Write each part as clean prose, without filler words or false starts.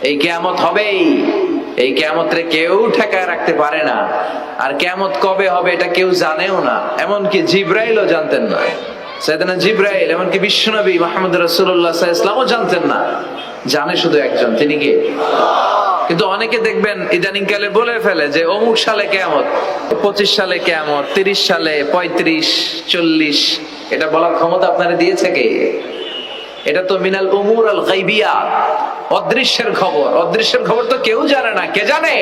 এই কিয়ামত হবেই। এই কিয়ামতরে কেউ ঠেকায় রাখতে পারে না। আর কিয়ামত কবে হবে এটা কেউ জানেও না, এমনকি জিব্রাইলও জানতেন না। সাইয়েদনা জিব্রাইল, এমনকি বিশ্বনবী মুহাম্মদ রাসূলুল্লাহ সাল্লাল্লাহু আলাইহি ওয়াসাল্লামও জানতেন না। জানে শুধু একজন, তিনি কে? কিন্তু অনেকে দেখবেন ইদানিং কালে বলে ফেলে যে অমুক সালে কিয়ামত, 25 সালে কিয়ামত, 30 সালে, 35, 40। এটা বলার ক্ষমতা আপনারা দিয়েছে কে? এটা তো মিনাল উমুর আল গায়বিয়া, অদৃশ্যের খবর। অদৃশ্যের খবর তো কেউ জানে না। কে জানে?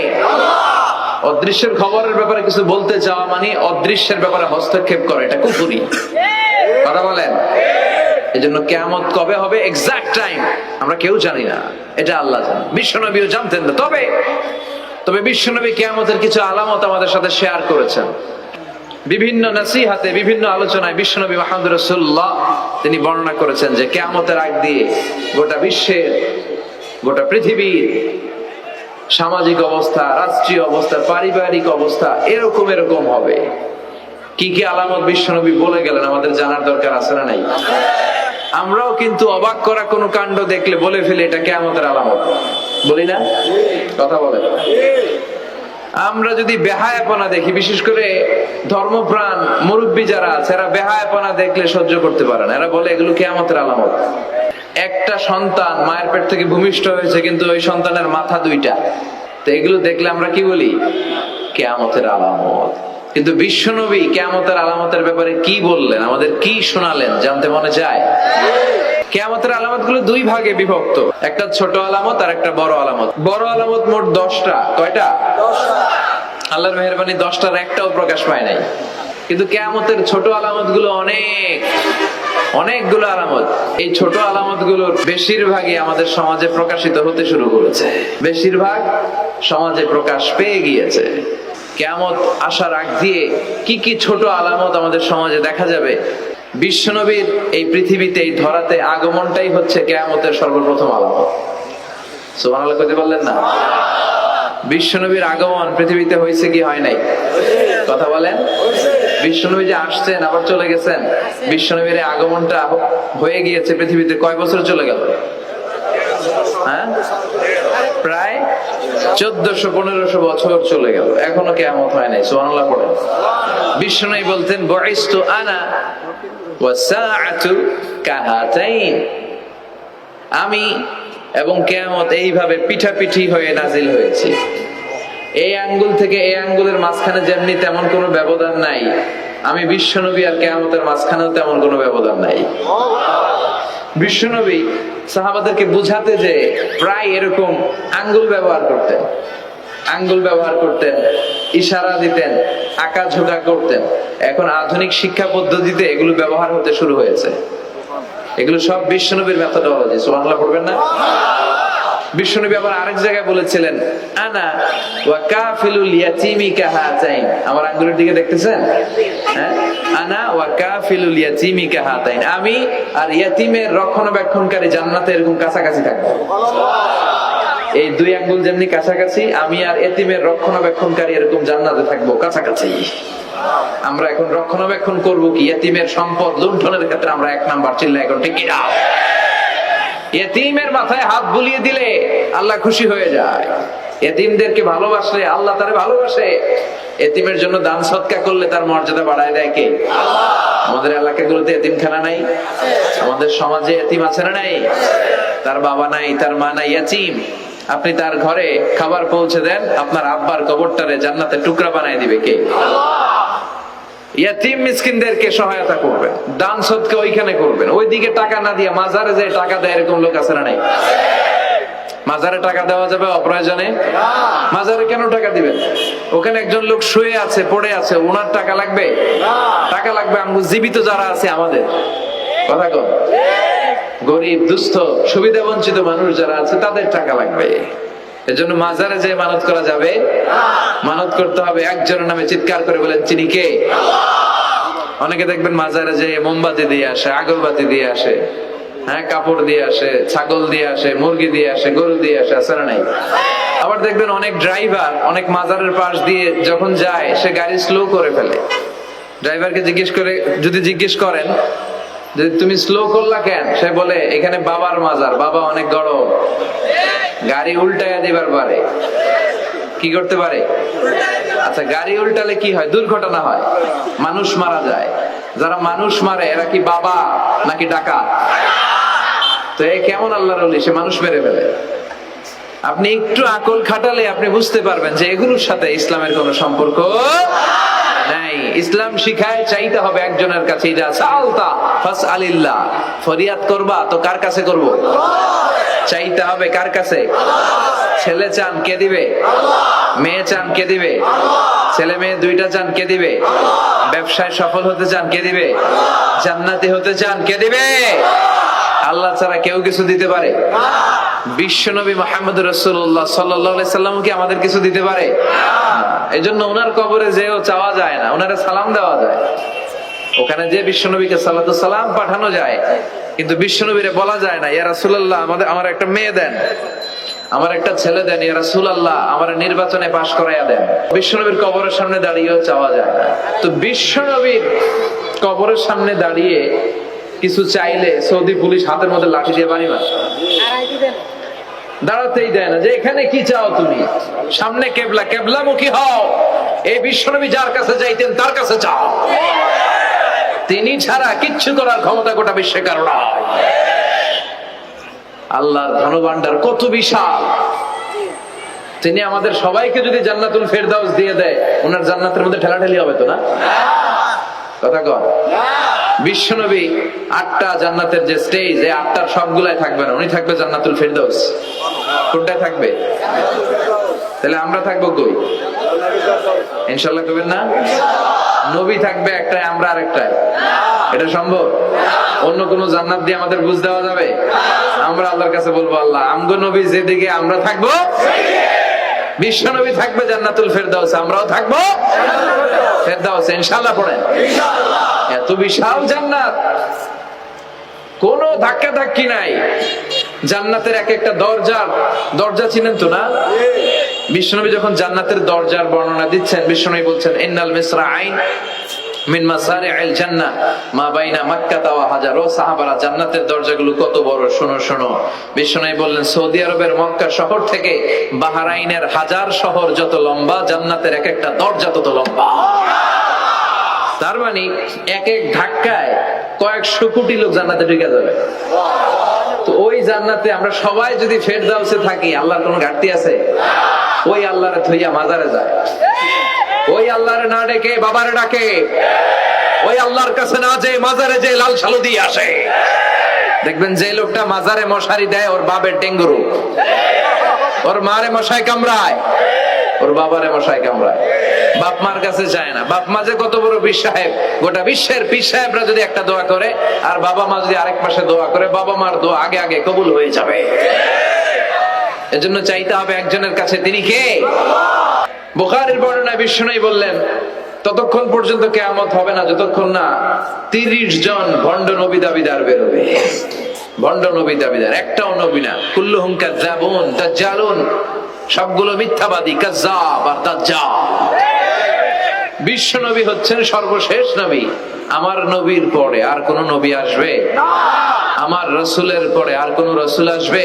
অদৃশ্যের খবরের ব্যাপারে কিছু বলতে যাওয়া মানে অদৃশ্যের ব্যাপারে হস্তক্ষেপ করে, এটা কুফরি। কথা বলেন। এজন্য কিয়ামত কবে হবে এক্সাক্ট টাইম আমরা কেউ জানি না, এটা আল্লাহ জানেন। বিশ্বনবীও জানতেন না। তবে বিশ্বনবী কিয়ামতের কিছু আলামত আমাদের সাথে শেয়ার করেছেন। বিভিন্ন নসিহাতে, বিভিন্ন আলোচনায় বিশ্বনবী মুহাম্মদ রাসূলুল্লাহ তিনি বর্ণনা করেছেন যে কিয়ামতের আগ দিয়ে গোটা বিশ্বের, গোটা পৃথিবীর সামাজিক অবস্থা, রাষ্ট্রীয় অবস্থা, পারিবারিক অবস্থা এরকম হবে। কি কি আলামত বিশ্বনবী বলে গেলেন আমাদের জানার দরকার আছে না নাই? আমরাও কিন্তু অবাক করা কোনো কাণ্ড দেখলে বলে ফেলি এটা কিয়ামতের আলামত, বলি না? কথা বলে। আমরা যদি বেহায়াপনা দেখি, বিশেষ করে ধর্মপ্রাণ মুরব্বী যারা আছে, এরা বেহায়াপনা দেখলে সহ্য করতে পারে না। এরা বলে এগুলো কিয়ামতের আলামত। একটা সন্তান মায়ের পেট থেকে ভূমিষ্ঠ হয়েছে, কিন্তু ওই সন্তানের মাথা 2টা। তো এগুলো দেখলে আমরা কি বলি? কিয়ামতের আলামত। কিন্তু বিশ্বনবী কিয়ামতের আলামতের ব্যাপারে কি বললেন, আমাদের কি শোনালেন, জানতে মনে চায়? কিয়ামতের আলামত গুলো 2 ভাগে বিভক্ত। একটা ছোট আলামত আর একটা বড় আলামত। বড় আলামত মোট 10টা। কয়টা? 10টা। আল্লাহর মেহেরবানি 10টার একটাও প্রকাশ পায় নাই। কিন্তু কিয়ামতের ছোট আলামত গুলো অনেকগুলো আলামত। এই ছোট আলামত গুলোর বেশিরভাগই আমাদের সমাজে প্রকাশিত হতে শুরু করেছে, বেশিরভাগ সমাজে প্রকাশ পেয়ে গিয়েছে। কিয়ামত আসার আগ দিয়ে কি কি ছোট আলামত আমাদের সমাজে দেখা যাবে? বিশ্বনবীর এই পৃথিবীতে, এই ধরাতে আগমনটাই হচ্ছে কিয়ামতের সর্বপ্রথম আলামত। সুবহানাল্লাহ কইতে পারলেন না? বিশ্বনবীর আগমন পৃথিবীতে হয়েছে কি হয় নাই? কথা বলেন। বিশ্বনবী যে আসছেন আবার চলে গেছেন, বিশ্বনবীর আগমনটা হয়ে গিয়েছে পৃথিবীতে কয় বছর চলে গেল? হ্যাঁ, প্রায় 1400-1500 বছর চলে গেল, এখনো কিয়ামত হয় নাই। সুবহানাল্লাহ পড়েন। বিশ্বনবী বলতেন বুইস্তু আনা ওয়াসসাআতু কাহাতাইন, আমি এবং কিয়ামত এইভাবে পিঠাপিঠি হয়ে নাজিল হয়েছে। এই আঙ্গুল থেকে এই আঙ্গুলের মাঝখানে যেমনি তেমন কোনো ব্যবধান নাই, আমি বিশ্বনবী আর কিয়ামতের মাঝখানেও তেমন কোনো ব্যবধান নাই। বিশ্বনবী সাহাবাদেরকে বুঝাতে যে প্রায় এরকম আঙ্গুল ব্যবহার করতেন, ইশারা দিতেন, আঁকাঝোঁকা করতেন। এখন আধুনিক শিক্ষা পদ্ধতিতে এগুলো ব্যবহার হতে শুরু হয়েছে। এগুলো সব বিশ্বনবীর মেথোডোলজি। সুবহানাল্লাহ পড়বেন না? বিশ্বনবী আবার আরেক জায়গায় বলেছিলেন আনা ওয়া কাফিলুল ইয়াতীমি কাহাতাইন, আমার আঙ্গুলের দিকে দেখতেছেন? হ্যাঁ, আনা ওয়া কাফিলুল ইয়াতীমি কাহাতাইন, আমি আর ইয়াতীমের রক্ষণাবেক্ষণকারী জান্নাতে এরকম কাছাকাছি থাকবো। এই 2 আঙ্গুল যেমনি কাছাকাছি, আমি আর ইয়াতীমের রক্ষণাবেক্ষণকারী এরকম জান্নাতে থাকবো কাছাকাছি। আমরা এখন রক্ষণাবেক্ষণ করবো কি? ইয়াতীমের সম্পদ লুণ্ঠনের ক্ষেত্রে আমরা 1 নাম্বার। চিল্লা এখন ঠিক কি না? ইতিমের মাথায় হাত বুলিয়ে দিলে আল্লাহ খুশি হয়ে যায়। ইতিমদেরকে ভালোবাসলে আল্লাহ তারে ভালোবাসে। ইতিমের জন্য দান সদকা করলে তার মর্যাদা বাড়ায় দেয় কে? আল্লাহ। আমাদের এলাকাগুলোতে ইতিমখানা নাই? আমাদের সমাজে ইতিম আছে না নাই? তার বাবা নাই, তার মা নাই, ইতিম। আপনি তার ঘরে খাবার পৌঁছে দেন, আপনার আব্বার কবরটারে জান্নাতে টুকরা বানায় দিবে কে? আল্লাহ। ইয়াতিম মিসকিনদেরকে সহায়তা করবেন, দান সদকা ওইখানে করবেন। ওইদিকে টাকা না দিয়ে মাজারে যে টাকা দেয় এরকম লোক আছে না নাই? মাজারে টাকা দেওয়া যাবে অপ্রয়োজনে? মাজারে কেন টাকা দিবেন? ওখানে একজন লোক শুয়ে আছে, পড়ে আছে, ওনার টাকা লাগবে? টাকা লাগবে জীবিত যারা আছে আমাদের। কথা কন। গরিব, দুস্থ, সুবিধা বঞ্চিত মানুষ যারা আছে তাদের টাকা লাগবে। এজন্য মাজারে যে মানত করা যাবে? মানত করতে হবে একজনের নামে চিৎকার করে বলেন তিনি কে? অনেকে দেখবেন মাজারে যে মোমবাতি দিয়ে আসে, আগরবাতি দিয়ে আসে, হ্যাঁ, কাপড় দিয়ে আসে, ছাগল দিয়ে আসে, মুরগি দিয়ে আসে, গরু দিয়ে আসে, আছে না নাই? আবার দেখবেন অনেক ড্রাইভার অনেক মাজারের পাশ দিয়ে যখন যায় সে গাড়ি স্লো করে ফেলে। ড্রাইভারকে জিজ্ঞেস করেন যে তুমি স্লো করলা কেন? সে বলে এখানে বাবার মাজার, বাবা অনেক গরম। গাড়ি উল্টায়া দিবার পারে। কি করতে পারে? আচ্ছা, গাড়ি উল্টালে কি হয়? দুর্ঘটনা হয়, মানুষ মারা যায়। যারা মানুষ মারে এরা কি বাবা নাকি ডাকাত? তো এ কেমন আল্লাহর ওলি, সে মানুষ মেরে ফেলে। আপনি একটু আকল খাটালে আপনি বুঝতে পারবেন যে এগুলোর সাথে ইসলামের কোনো সম্পর্ক নাই। ইসলাম শিখায় চাইতে হবে একজনের কাছে, যা সালতা ফাসআলিল্লাহ, ফরিয়াদ করবা তো কার কাছে করব? চাইতে হবে কার কাছে? ছেলে চান কে দিবে? মেয়ে চান কে দিবে? ছেলে মেয়ে দুইটা চান কে দিবে? ব্যবসায় সফল হতে চান কে দিবে? জান্নাতি হতে চান কে দিবে? আল্লাহ ছাড়া কেউ কিছু দিতে পারে? বিশ্বনবী মুহাম্মদ রাসূলুল্লাহ সাল্লাল্লাহু আলাইহি সাল্লাম কি আমাদের কিছু দিতে পারে? এজন্য ওনার কবরে যেও চাওয়া যায় না, ওনারে সালাম দেওয়া যায়। ওখানে যে বিশ্বনবীকে সালাতু সালাম পাঠানো যায়, কিন্তু বিশ্বনবীরে বলা যায় না ইয়া রাসূলুল্লাহ আমার একটা মেয়ে দেন, আমার একটা ছেলে দেন, ইয়া রাসূলুল্লাহ আমার নির্বাচনে পাশ করাইয়া দেন। বিশ্বনবীর কবরের সামনে দাঁড়িয়েও চাওয়া যায় না। তো বিশ্বনবীর কবরের সামনে দাঁড়িয়ে কিছু চাইলে সৌদি পুলিশ হাতের মধ্যে লাঠি দিয়ে বাড়ি মারে, দাঁড়াতেই দেয় না। যে এখানে কি চাও তুমি? সামনে কেবলা, কেবলামুখী হও। এই বিশ্বনবী যার কাছে যাইতেন তার কাছে চাও। তিনি ছাড়া কিচ্ছু করার ক্ষমতা গোটা বিশ্বে কারণ। আল্লাহর ধনভাণ্ডার কত বিশাল! তিনি আমাদের সবাইকে যদি জান্নাতুল ফেরদাউস দিয়ে দেয়, ওনার জান্নাতের মধ্যে ঠেলাঠেলি হবে তো না? কথা কন। বিশ্বনবী 8টা জান্নাতের যে স্টেজ, এই 8টার সবগুলাই থাকবে না, উনি থাকবে জান্নাতুল ফেরদাউস। কোনটায় থাকবে? তাহলে আমরা থাকবো কই? ইনশাআল্লাহ কবেন না? নবী থাকবে একটাই, আমরা আরেকটাই। এটা সম্ভব? অন্য কোন জান্নাত দিয়ে আমাদের বুঝ দেওয়া যাবে? আমরা আল্লাহর কাছে বলবো, আল্লাহ আমগো নবী যেদিকে, আমরা থাকবো। বিশ্বনবী থাকবে জান্নাতুল ফেরদাউস, আমরাও থাকবো ফেরদাউস। ইনশাআল্লাহ পড়েন। এত বিশাল জান্নাত, কোন ধাক্কা ধাক্কি নাই। জান্নাতের এক একটা দরজা চিনেন তো না? বিশ্বনবী যখন জান্নাতের দরজার বর্ণনা দিচ্ছেন, বিশ্বনবী বলছেন ইন্নাল মিসরাআইন মিন মাসারি'আল জান্নাহ মা বাইনা মাক্কাহ ওয়া হাজার। ও সাহাবারা, জান্নাতের দরজাগুলো কত বড়, শোনো শোনো। বিশ্বনবী বললেন সৌদি আরবের মক্কা শহর থেকে বাহরাইনের হাজার শহর যত লম্বা, জান্নাতের এক একটা দরজা তত লম্বা। তার মানে এক এক ধাক্কায় কয়েকশো কোটি লোক জান্নাতে ঢুকে যাবে। তো ওই জান্নাতে আমরা সবাই যদি ফেরদাউসে থাকি, আল্লাহর কোনো ঘাটতি আছে? ওই আল্লাহরে থইয়া মাজারে যায়, ওই আল্লাহরে না ডেকে বাবারে ডাকে, ওই আল্লাহর কাছে না যে মাজারে যে লাল সালু দিয়ে আসে। দেখবেন যে লোকটা মাজারে মশারি দেয়, ওর বাবের ডেঙ্গু রোগ, ওর মারে মশাই কামড়ায়, ওর বাবারে মশাই কামড়ায়। বাপ মার কাছে যায় না। বাপ মা যে কত বড় পীর সাহেব, গোটা বিশ্বের পীর সাহেবরা যদি একটা দোয়া করে আর বাবা মা যদি আরেক পাশে দোয়া করে, বাবা মার দোয়া আগে আগে কবুল হয়ে যাবে। এজন্য চাইতে হবে একজনের কাছে, তিনি কে? বুখারীর বর্ণনায় বিশ্বনবী বললেন ততক্ষণ পর্যন্ত কিয়ামত হবে না যতক্ষণ না 30 জন ভণ্ড নবী দাবিদার বেরোবে। ভণ্ড নবী দাবিদার, একটাও নবী না। কুল্লুহুম কাযযাবুন দাজ্জালুন, সবগুলো মিথ্যাবাদী, কাযযাব আর দাজ্জাল। বিশ্ব নবী হচ্ছেন সর্বশেষ নবী। আমার নবীর পরে আর কোন নবী আসবে? আমার রাসূলের পরে আর কোন রাসূল আসবে?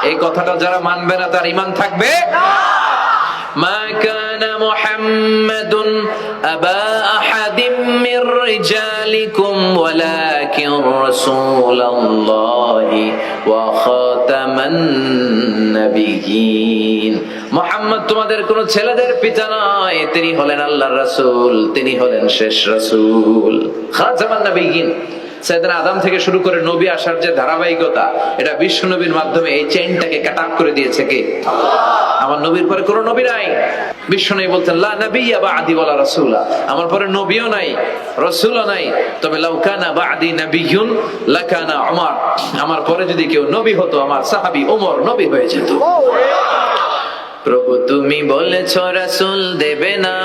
এই কথাটা যারা মানবে না তার ঈমান থাকবে? মা কানা মুহাম্মাদুন আবা আহাদিম মির রিজালিকুম ওয়ালাকিন রাসূলুল্লাহি ওয়া খাতামান নাবিয়্যিন। মুহাম্মদ তোমাদের কোন ছেলেদের পিতা নয়, তিনি হলেন আল্লাহর রাসূল, তিনি হলেন শেষ রাসূল। খাতামান নাবিয়্যিন, সাইয়েদনা আদম থেকে শুরু করে নবী আসার যে ধারাবাহিকতা, এটা বিশ্ব নবীর মাধ্যমে এই চেইনটাকে কাট আপ করে দিয়েছে কে? আমার নবীর পরে কোনো নবী নাই। বিশ্ব নবী বলতেন লা নাবিয়্যা বা'দি ওয়ালা রাসূলা, আমার পরে নবীও নাই রাসূলও নাই, তবে লাউ কানা বা'দি নাবিয়্যুন লাকানা উমর, আমার পরে যদি কেউ নবী হতো আমার সাহাবী ওমর নবী হয়ে যেত। প্রভু তুমি বলেছো রাসূল দেবে না,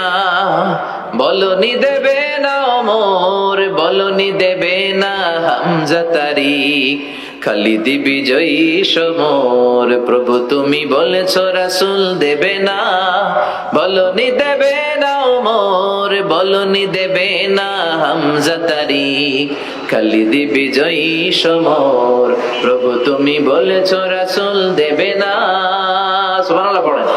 বলনি দেবে না ওমর, বলনি দেবে না হামজা তারিক, খালিদ বিজয়ী সমর। প্রভু তুমি বলেছো রাসূল দেবে না, বলনি দেবে না ওমর, বলনি দেবে না হামজা তারিখ, খালিদ বিজয়ী সমর, প্রভু তুমি বলেছ রাসূল দেবে না। সুবহানাল্লাহ পড়েন।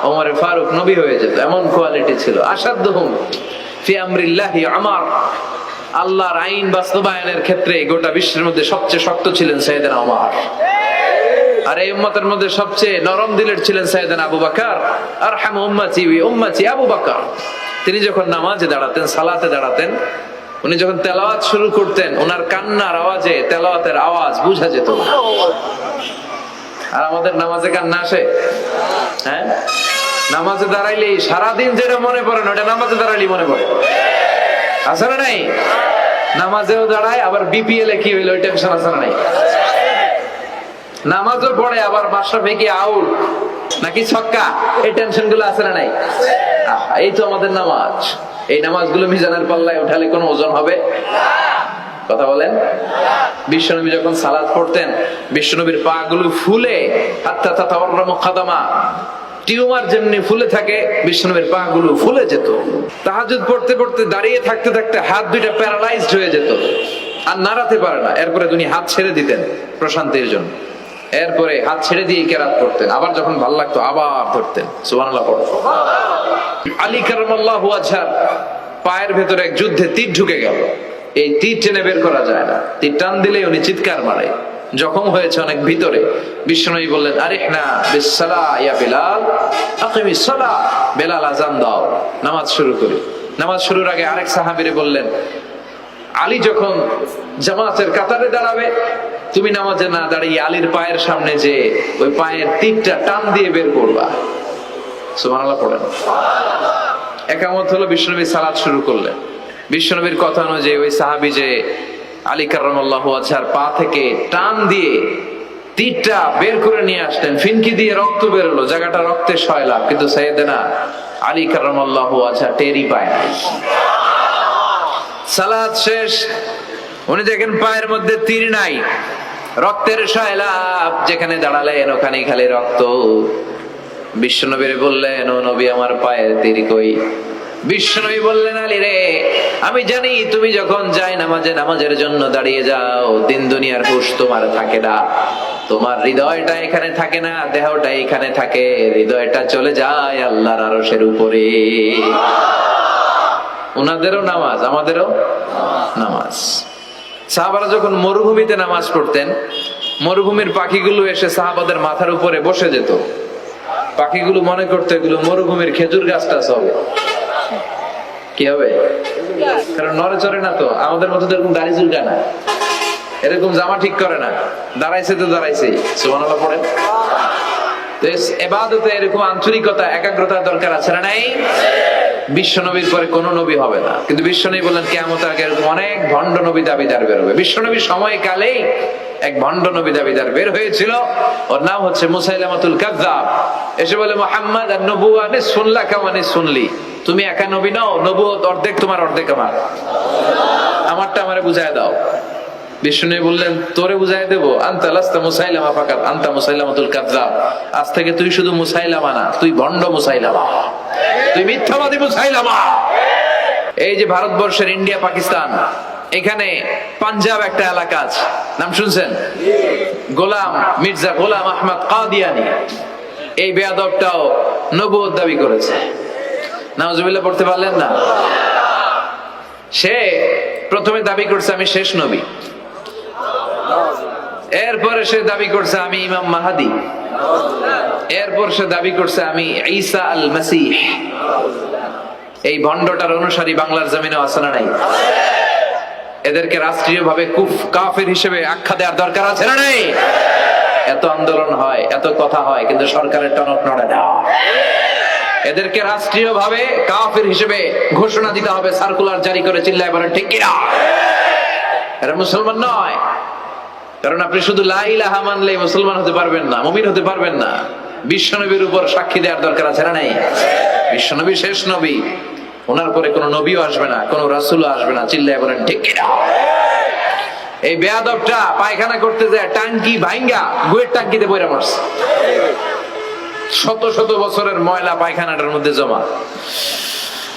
ওমরে ফারুক নবী হয়ে যেত, এমন কোয়ালিটি ছিল। আসাদুহুম ফি আমরিল্লাহি আমার, আল্লাহর আইন বাস্তবায়নের ক্ষেত্রে গোটা বিশ্বের মধ্যে সবচেয়ে শক্ত ছিলেন সাইয়েদনা ওমর। আর এই উম্মতের মধ্যে সবচেয়ে নরম দিলের ছিলেন সাইয়েদনা আবু বকর। আরহামু উম্মতি ওয়া উম্মতি আবু বকর। তিনি যখন নামাজে দাঁড়াতেন, সালাতে দাঁড়াতেন, উনি যখন তেলাওয়াত শুরু করতেন, ওনার কান্নার আওয়াজে তেলাওয়াতের আওয়াজ বোঝা যেত। আর আমাদের নামাজে কান্না আসে? হ্যাঁ, নামাজে দাঁড়াইলেই সারাদিন যেটা মনে পড়ে না ওটা নামাজে দাঁড়াইলেই মনে পড়ে, আছে না নাই? নামাজেও দাঁড়ায়, আবার বিপিএল এ কি হইলো ওই টেনশন আছে না নাই? নামাজও পড়ে, আবার মাশরাফি কি আউট নাকি ছক্কা, এই টেনশন গুলো আছে না নাই? এই তো আমাদের নামাজ। এই নামাজগুলো মিজানের পাল্লায় উঠালে কোনো ওজন হবে? কথা বলেন। বিশ্বনবী যখন সালাত পড়তেন, বিশ্বনবীর পা গুলো ফুলে হাত্তা তাতাওয়াররামু কাদামা, টিউমার যেমনি ফুলে থাকে বিশ্বনবীর পা গুলো ফুলে যেত। তাহাজ্জুদ পড়তে পড়তে দাঁড়িয়ে থাকতে থাকতে হাত দুইটা প্যারালাইজড হয়ে যেত, আর নাড়াতে পারে না। এরপরে তিনি হাত ছেড়ে দিতেন প্রশান্তির জন্য, এরপরে হাত ছেড়ে দিয়ে কেরাত করতেন। আবার যখন ভালো লাগতো আবার ধরতেন। সুবহানাল্লাহ পড়ো। আলী কারামাল্লাহু ওয়াজহার পায়ের ভেতরে এক যুদ্ধে তীর ঢুকে গেল। এই তীর টেনে বের করা যায় না, তীর টান দিলে উনি চিৎকার মারে, জখম হয়েছে অনেক ভিতরে। বিশ্বনবী বললেন, আরিহনা বিসসালা ইয়া বিলাল, আকিমিস সালাহ, বেলাল আযান দাও, নামাজ শুরু করি। নামাজ শুরুর আগে আরেক সাহাবীরে বললেন, আলী যখন জামাতের কাতারে দাঁড়াবে, তুমি নামাজে না দাঁড়িয়ে আলীর পায়ের সামনে যে ওই পায়ের তীরটা টান দিয়ে বের করবা। সুবহানাল্লাহ পড়েন। একামত হলো, বিশ্বনবী সালাত শুরু করলেন। বিশ্বনবীর কথা অনুযায়ী ওই সাহাবী যে আলী কারামাল্লাহু ওয়াজহার পা থেকে টান দিয়ে তীরটা বের করে নিয়ে আসলেন, ফিনকি দিয়ে রক্ত বের হলো, জায়গাটা রক্তে সয়লা, কিন্তু সাইয়েদনা আলী কারামাল্লাহু ওয়াজহা টেরই পায় না। সালাত শেষ, উনি দেখেন পায়ের মধ্যে তীর নাই, রক্তের সয়লাব, যেখানে দাঁড়ালেন ওখানে খালি রক্ত। বিশ্বনবীরে বললেন, ও নবী আমার পায়ের তীর কই? বিশ্বনবী বললেন, আলী রে, আমি জানি তুমি যখন যাই নামাজের জন্য দাঁড়িয়ে যাও, দিন দুনিয়ার হুঁশ তোমার থাকে না, তোমার হৃদয়টা এখানে থাকে না, দেহটা এখানে থাকে, হৃদয়টা চলে যায় আল্লাহর আরশের উপরে। উনাদেরও নামাজ, আমাদেরও নামাজ। সাহাবারা যখন মরুভূমিতে নামাজ পড়তেন, মরুভূমির পাখিগুলো এসে সাহাবাদের মাথার উপরে বসে যেত। পাখিগুলো মনে করতো এগুলো মরুভূমির খেজুর গাছটা হবে। কি হবে? কারণ নড়ে চড়ে না তো, আমাদের মতো এরকম দাড়ি চুলকা না, এরকম জামা ঠিক করে না, দাঁড়াইছে তো দাঁড়াইছে। সুবহানাল্লাহ পড়েন। ইবাদতে এরকম আন্তরিকতা, একাগ্রতার দরকার আছে না নাই? বিশ্বনবীর পরে কোন নবী হবে না, কিন্তু বিশ্বনবী বললেন কিয়ামতের আগে এরকম অনেক ভণ্ড নবী দাবিদার বের হবে। বিশ্বনবীর সময়কালেই এক ভণ্ড নবী দাবিদার বের হয়েছিল, ওর নাম হচ্ছে মুসাইলামাতুল কাযযাব। এসে বলে, মুহাম্মদ আন-নবুওয়া নিসফুন লাকা ওয়া নিসফুন লি, তুমি একা নবী নও, নবুয়ত অর্ধেক তোমার অর্ধেক আমার, আমারটা আমারে বুঝায় দাও। বিষ্ণু বললেন, তোরে বুঝাই দেবো, আনতা লাস্তা মুসাইলামা ফাকাত, আনতা মুসাইলামাতুল কাযযাব, আজ থেকে তুই শুধু মুসাইলামা না, তুই ভণ্ড মুসাইলামা, তুই মিথ্যাবাদী মুসাইলামা। এই যে ভারতবর্ষের ইন্ডিয়া পাকিস্তান, এখানে পাঞ্জাব একটা এলাকা আছে, নাম শুনছেন? গোলাম মির্জা গোলাম আহমদ কাদিয়ানি, এই বেয়াদবটাও নবুয়ত দাবি করেছে। নাউজুবিল্লাহ পড়তে পারলেন না? সে প্রথমে দাবি করছে আমি শেষ নবী, এরপরে সে দাবি করছে আমি ইমাম মাহাদি, এরপর সে দাবি করছে আমি ঈসা আল মাসীহ। এই ভণ্ডটার অনুসারী বাংলার জমিনে আছে না নাই? এদেরকে রাষ্ট্রীয়ভাবে কাফের হিসেবে আখ্যা দেওয়ার দরকার আছে না নাই? এত আন্দোলন হয়, এত কথা হয়, কিন্তু সরকারের টনক নড়ে না। এদেরকে রাষ্ট্রীয়ভাবে কাফের হিসেবে ঘোষণা দিতে হবে, সার্কুলার জারি করে চিল্লায় বলেন ঠিক কিনা? এরা মুসলমান নয়। কারণ আপনি শুধু লা ইলাহা মানলেই মুসলমান হতে পারবেন না, মুমিন হতে পারবেন না। বিশ্বনবীর উপর সাক্ষী দেওয়ার দরকার আছে না নাই? বিশ্বনবী শেষ নবী, ওনার পরে কোনো নবীও আসবে না, কোনো রাসূলও আসবে না, চিল্লায় বলেন ঠিক কিনা? এই বেয়াদবটা পায়খানা করতে যায় টাঙ্কি ভাঙ্গা গুয়ের টাঙ্কিতে পয়রা পড়ছে, শত শত বছরের ময়লা পায়খানাটার মধ্যে জমা।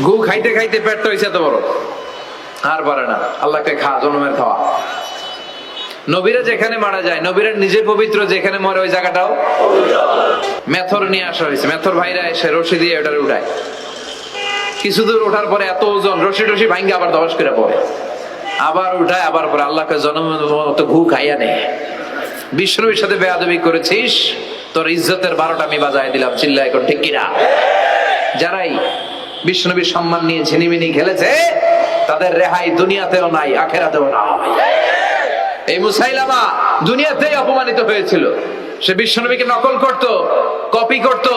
গু খাইতে খাইতে পেটটা হয়েছে এত বড়, আর পারে না, আল্লাহকে খা, জন্মের খাওয়া। নবীরা যেখানে মারা যায়, নবীরা নিজে পবিত্র, যেখানে মরে ওই জায়গাটাও মেথর নিয়ে আসা হয়েছে। মেথর ভাইরা এসে রশি দিয়ে ওটারে উঠায়, কিছু দূর ওঠার পরে এত ওজন, রশি টসি ভাঙ্গে আবার দবাস করে পড়ে, আবার উঠায়, আবার পরে আল্লাহকে জন্মের মতো ঘু খাইয়া নেয়। বিষ্ণুর সাথে বেয়াদবি করেছিস, তোর ইজ্জতের 12টা আমি বাজায় দিলাম, চিল্লায় এখন ঠিক কিনা? যারাই বিষ্ণুবীর সম্মান নিয়ে ঝিনিমিনি খেলেছে, তাদের রেহাই দুনিয়াতেও নাই, আখেরাতেও নাই। এই মুসাইলামা দুনিয়াতেই অপমানিত হয়েছিল। সে বিশ্বনবীকে নকল করত, কপি করত,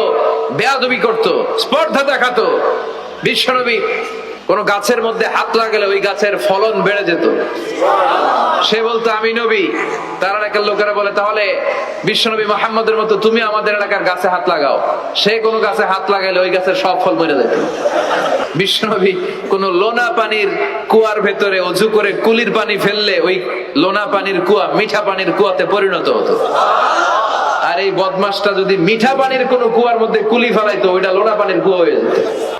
বেয়াদবি করত, স্পর্ধা দেখাতো। বিশ্বনবী কোন গাছের মধ্যে হাত লাগালে ওই গাছের ফলন বেড়ে যেত। সে বলতো আমি নবী। তার এলাকার লোকেরা বলে তাহলে বিশ্বনবী মুহাম্মদের মতো তুমি আমাদের এলাকার গাছে হাত লাগাও। সে কোন গাছে হাত লাগাইলে ওই গাছের সব ফল মরে যেত। বিশ্বনবী কোন লোনা পানির কুয়ার ভেতরে অজু করে কুলির পানি ফেললে ওই লোনা পানির কুয়া মিঠা পানির কুয়াতে পরিণত হতো। আর এই বদমাসটা যদি মিঠা পানির কোন কুয়ার মধ্যে কুলি ফেলাইতো, ওইটা লোনা পানির কুয়া হয়ে যেত।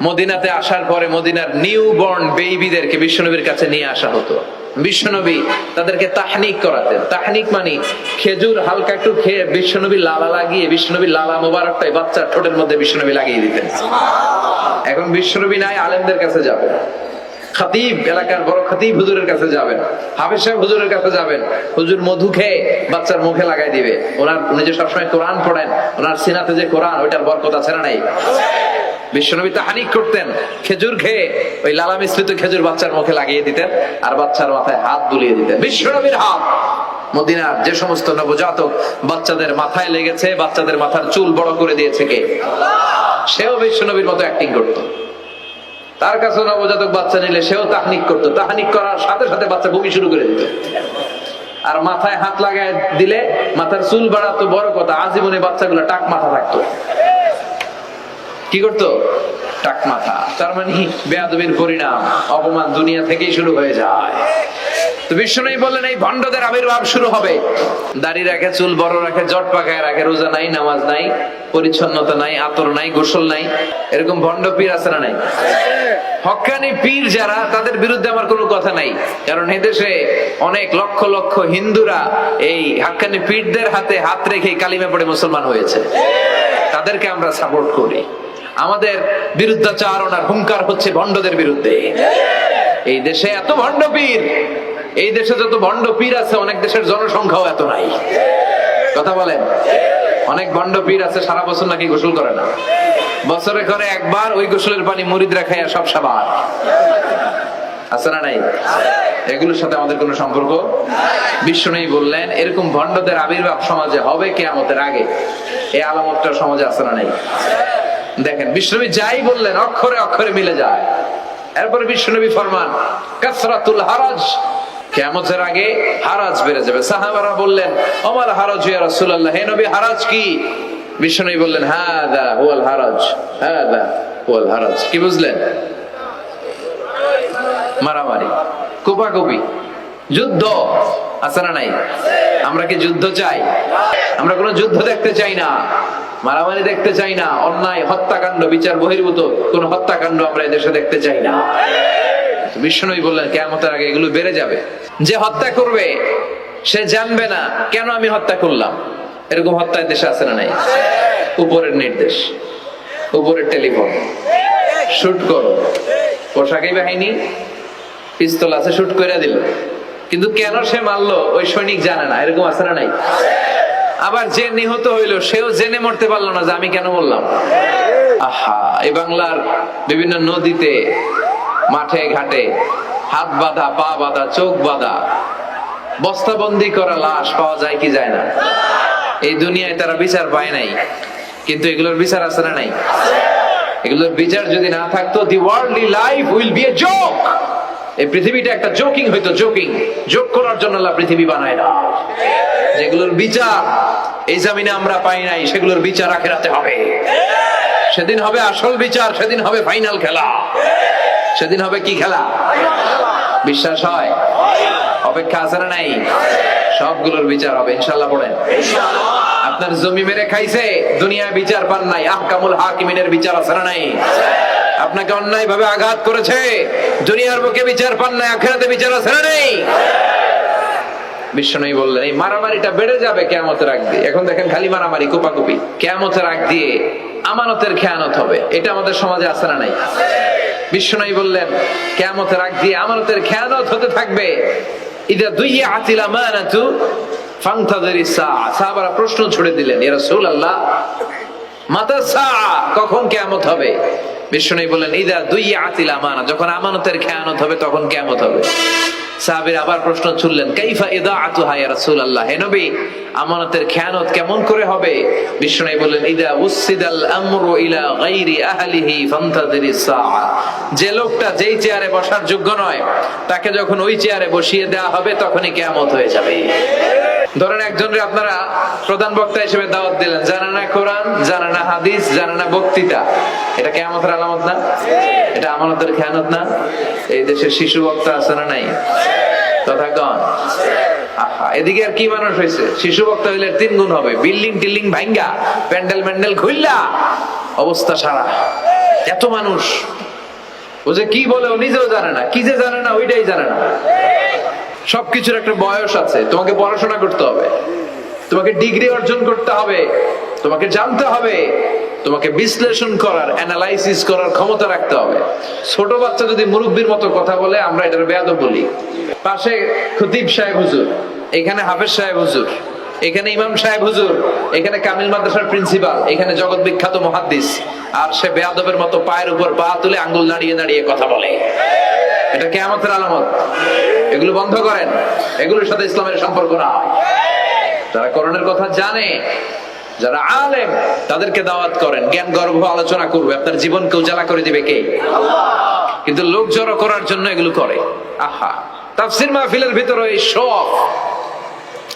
মদিনাতে আসার পরে মদিনার নিউ বর্ন বেবিদেরকে বিশ্বনবীর কাছে নিয়ে আসা হতো। বিশ্বনবী তাদেরকে তাহনিক করাতেন। তাহনিক মানে খেজুর হালকা একটু খেয়ে বিশ্বনবী লালা লাগিয়ে, বিশ্বনবী লালা মোবারকটাই বাচ্চার ঠোঁটের মধ্যে বিশ্বনবী লাগিয়ে দিতেন। এখন বিশ্বনবী নাই, আলেমদের কাছে যাবেন, খতিব, এলাকার বড় খতিব হুজুরের কাছে যাবেন, হাফেজ সাহেব হুজুরের কাছে যাবেন। হুজুর মধু খেয়ে বাচ্চার মুখে লাগাই দিবে। ওনার উনি যে সবসময় কোরআন পড়েন, ওনার সিনাতে যে কোরআন, ওইটার বরকত আছে না নাই? বিশ্বনবী তাহনিক করতেন, খেজুর খেয়ে ওই লালা মিশ্রিত খেজুর বাচ্চার মুখে লাগিয়ে দিতেন, আর বাচ্চার মাথায় হাত বুলিয়ে দিতেন। বিশ্বনবীর হাত মদিনার যে সমস্ত নবজাতক বাচ্চাদের মাথায় লেগেছে, বাচ্চাদের মাথার চুল বড় করে দিয়েছে কে? সেও বিশ্বনবীর মতো অ্যাক্টিং করতো। তার কাছে নবজাতক বাচ্চা নিলে সেও তাহনিক করতো। তাহনিক করার সাথে সাথে বাচ্চা বমি শুরু করে দিত। আর মাথায় হাত লাগায় দিলে মাথার চুল বাড়াতো, বড় কথা, আজীবনে বাচ্চাগুলো টাক মাথা থাকতো। কি করতো? টাক মাথা। তার মানে বেয়াদবির পরিণাম, অপমান দুনিয়া থেকেই শুরু হয়ে যায়। তো বিশ্বনবী বললেন এই ভণ্ডদের আবির্ভাব শুরু হবে। দাড়ি রাখে, চুল বড় রাখে, জট পাকায় রাখে, রোজা নাই, নামাজ নাই, পরিচ্ছন্নতা নাই, আতর নাই, গোসল নাই, এরকম ভণ্ড পীর আছে না নাই? হক্কানি পীর যারা, তাদের বিরুদ্ধে আমার কোনো কথা নাই, কারণ এদেশে অনেক লক্ষ লক্ষ হিন্দুরা এই হক্কানি পীরদের হাতে হাত রেখে কালিমা পড়ে মুসলমান হয়েছে। তাদেরকে আমরা সাপোর্ট করি। আমাদের বিরুদ্ধাচারণার হুঙ্কার হচ্ছে ভণ্ডদের বিরুদ্ধে। এই দেশে এত ভণ্ড পীর, এই দেশে যত ভণ্ড পীর আছে, অনেক দেশের জনসংখ্যাও এত নাই। কথা বলেন, অনেক ভণ্ড পীর আছে সারা বছর নাকি গোসল করে না, বছরে করে একবার, ওই গোসলের পানি মুরিদরা খাইয়া সব সাবার। আছে না নাই? এগুলোর সাথে আমাদের কোনো সম্পর্ক। বিশ্বনবী বললেন এরকম ভণ্ডদের আবির্ভাব সমাজে হবে কিয়ামতের আগে। এই আলামতটা সমাজে আছে না নাই? দেখেন বিশ্বনবী যাই বললেন অক্ষরে অক্ষরে মিলে যায়। এরপরে বিশ্বনবী ফরমান কাসরাতুল হারাজ, কিয়ামতের আগে হারাজ বেড়ে যাবে। সাহাবারা বললেন ওমাল হারাজ ইয়া রাসূলুল্লাহ, হে নবী হারাজ কি? বিশ্বনবী বললেন হাদা হুয়াল হারাজ, হাদা হুয়াল হারাজ। কি বুঝলেন? মারামারি, কোপাকুপি, যুদ্ধ। আছে না নাই? আমরা কি যুদ্ধ চাই? আমরা কোন যুদ্ধ দেখতে চাই না, মারামারি দেখতে চাই না, অন্যায় হত্যাকাণ্ড, বিচার বহির্ভূত কোন হত্যাকাণ্ড আমরা এদেশে দেখতে চাই না। বিশ্বনবী বললেন কিয়ামতের আগে এগুলো বেড়ে যাবে। যে হত্যা করবে সে জানবে না কেন আমি হত্যা করলাম। এরকম হত্যা দেশে আছে না নাই? উপরের নির্দেশ, উপরের টেলিফোন, শুট করো, পোশাকি বাহিনী পিস্তল আছে, শুট করে দিল, কিন্তু কেন সে মারলো ওই সৈনিক জানে না। এরকম আছে না নাই? আবার যে নিহত হইলো সেও জেনে মরতে পারলো না যে আমি কেন বললাম। আহা, এই বাংলার বিভিন্ন নদীতে, মাঠে ঘাটে হাত বাঁধা, পা বাঁধা, চোখ বাঁধা, বস্তাবন্দি করা লাশ পাওয়া যায় কি যায় না? এই দুনিয়ায় তারা বিচার পায় নাই, কিন্তু এগুলোর বিচার আছে না নাই? এগুলোর বিচার যদি না থাকতো, the worldly life will be a joke. এই পৃথিবীটা একটা জোকিং হইতো, জোকিং। জোক করার জন্য আল্লাহ পৃথিবী বানায় না। যেগুলোর বিচার এই জমিনে আমরা পাই নাই, সেগুলোর বিচার আখিরাতে হবে। সেদিন হবে আসল বিচার, সেদিন হবে ফাইনাল খেলা। সেদিন হবে কি খেলা? বিশ্বাস হয়? অপেক্ষা আছে না নাই? সবগুলোর বিচার হবে ইনশাআল্লাহ। পড়েন, আপনার জমি মেরে খাইছে, দুনিয়ায় বিচার পান নাই, আহকামুল হাকিমিনের বিচার আছে না নাই? আপনাকে অন্যায় ভাবে আঘাত করেছে, দুনিয়ার বুকে বিচার পান না, আখিরাতে বিচার আছে না নেই? বিশ্বনবী বললেন এই মারামারিটা বেড়ে যাবে কিয়ামতের আগ দিয়ে। এখন দেখেন খালি মারামারি, কুপাকুপি। কিয়ামতের আগ দিয়ে আমানতের খেয়ানত হবে, এটা আমাদের সমাজে আছে না নাই? বিশ্বনবী বললেন কিয়ামতের আগ দিয়ে আমানতের খেয়ানত হতে থাকবে। ইদা দুইয়াতিল আমানাতু ফান্তাযিরিস সাআ। সাহাবারা প্রশ্ন ছুড়ে দিলেন, ইয়া রাসূলুল্লাহ মাতা সাআ, কখন কিয়ামত হবে? বিশ্বনবী বললেন ইদা দুইয়াতিল আমানা, যখন আমানতের খেয়ানত হবে তখন কিয়ামত হবে। সাহাবীরা আবার প্রশ্ন ছুড়লেন, কাইফা ইদাআতুহা ইয়া রাসূলুল্লাহ, হে নবী আমানতের খেয়ানত কেমন করে হবে? বিশ্বনবী বললেন ইদা উসিদাল আমরু ইলা গায়রি আহলিহি ফান্তাযিরিস সাআ, যে লোকটা যেই চেয়ারে বসার যোগ্য নয় তাকে যখন ওই চেয়ারে বসিয়ে দেওয়া হবে তখনই কিয়ামত হয়ে যাবে। ধরেন একজনকে আপনারা প্রধান বক্তা হিসেবে দাওয়াত দিলেন, জানে না কোরআন, জানে না হাদিস, জানে না বক্তৃতা, এটা কিয়ামতের আলামত না? এটা আমানতের খেয়ানত না? এই দেশের শিশু বক্তা আছে না নাই? কথা কন। এদিকে আর কি মানুষ হয়েছে, শিশু বক্তা হইলে 3 গুণ হবে, বিল্ডিং টিল্ডিং ভাঙ্গা, প্যান্ডেল ম্যান্ডেল খুললা, অবস্থা সারা। এত মানুষ, ও যে কি বলে ও নিজেও জানে না, কি যে জানে না ওইটাই জানে না। সবকিছুর একটা বয়স আছে, তোমাকে পড়াশোনা করতে হবে, তোমাকে ডিগ্রি অর্জন করতে হবে, তোমাকে জানতে হবে, তোমাকে বিশ্লেষণ করার, অ্যানালাইসিস করার ক্ষমতা রাখতে হবে। ছোট বাচ্চা যদি মুরব্বির মতো কথা বলে আমরা এটার বেয়াদব বলি। পাশে খতিব সাহেব হুজুর, এখানে হাফেজ সাহেব হুজুর, এখানে ইমাম সাহেব হুজুর, এখানে কামিল মাদ্রাসার প্রিন্সিপাল, এখানে জগৎ বিখ্যাত মুহাদ্দিস, আর সে বেয়াদবের মতো পায়ের উপর পা তুলে আঙ্গুল নাড়িয়ে নাড়িয়ে কথা বলে। এটা কিয়ামতের আলামত। এগুলো বন্ধ করেন, এগুলোর সাথে ইসলামের সম্পর্ক না। যারা কোরআনের কথা জানে, যারা আলেম, তাদেরকে দাওয়াত করেন, জ্ঞান গর্ভ আলোচনা করবে, আপনার জীবনকে উজালা করে দিবে কে? আল্লাহ। কিন্তু লোক জড়ো করার জন্য এগুলো করে। আহা, তাফসীর মাহফিলের ভিতরে এই শখ,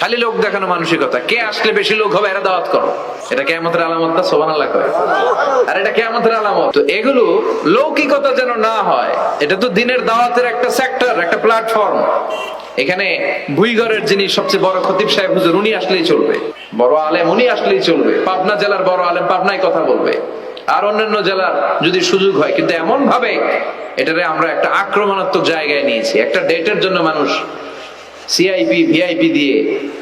খালি লোক দেখানো মানসিকতা, কে আসলে বেশি লোক হবে এরা দাওয়াত করো, এটা কিয়ামতের আলামত না? সুবহানাল্লাহ কয়। আর এটা কিয়ামতের আলামত। তো এগুলো লৌকিকতা যেন না হয়, এটা তো দিনের দাওয়াতের একটা সেক্টর, একটা প্ল্যাটফর্ম। এখানে ভুইগড়ের যিনি সবচেয়ে বড় খতিব সাহেব হুজুর, উনি আসলেই চলবে, বড় আলেম উনি আসলেই চলবে, পাবনা জেলার বড় আলেম পাবনায় কথা বলবে, আর অন্যান্য জেলার যদি সুযোগ হয়। কিন্তু এমন ভাবে এটারে আমরা একটা আক্রমণাত্মক জায়গায় নিয়েছি, একটা ডেটের জন্য মানুষ সিআইপি ভিআইপি দিয়ে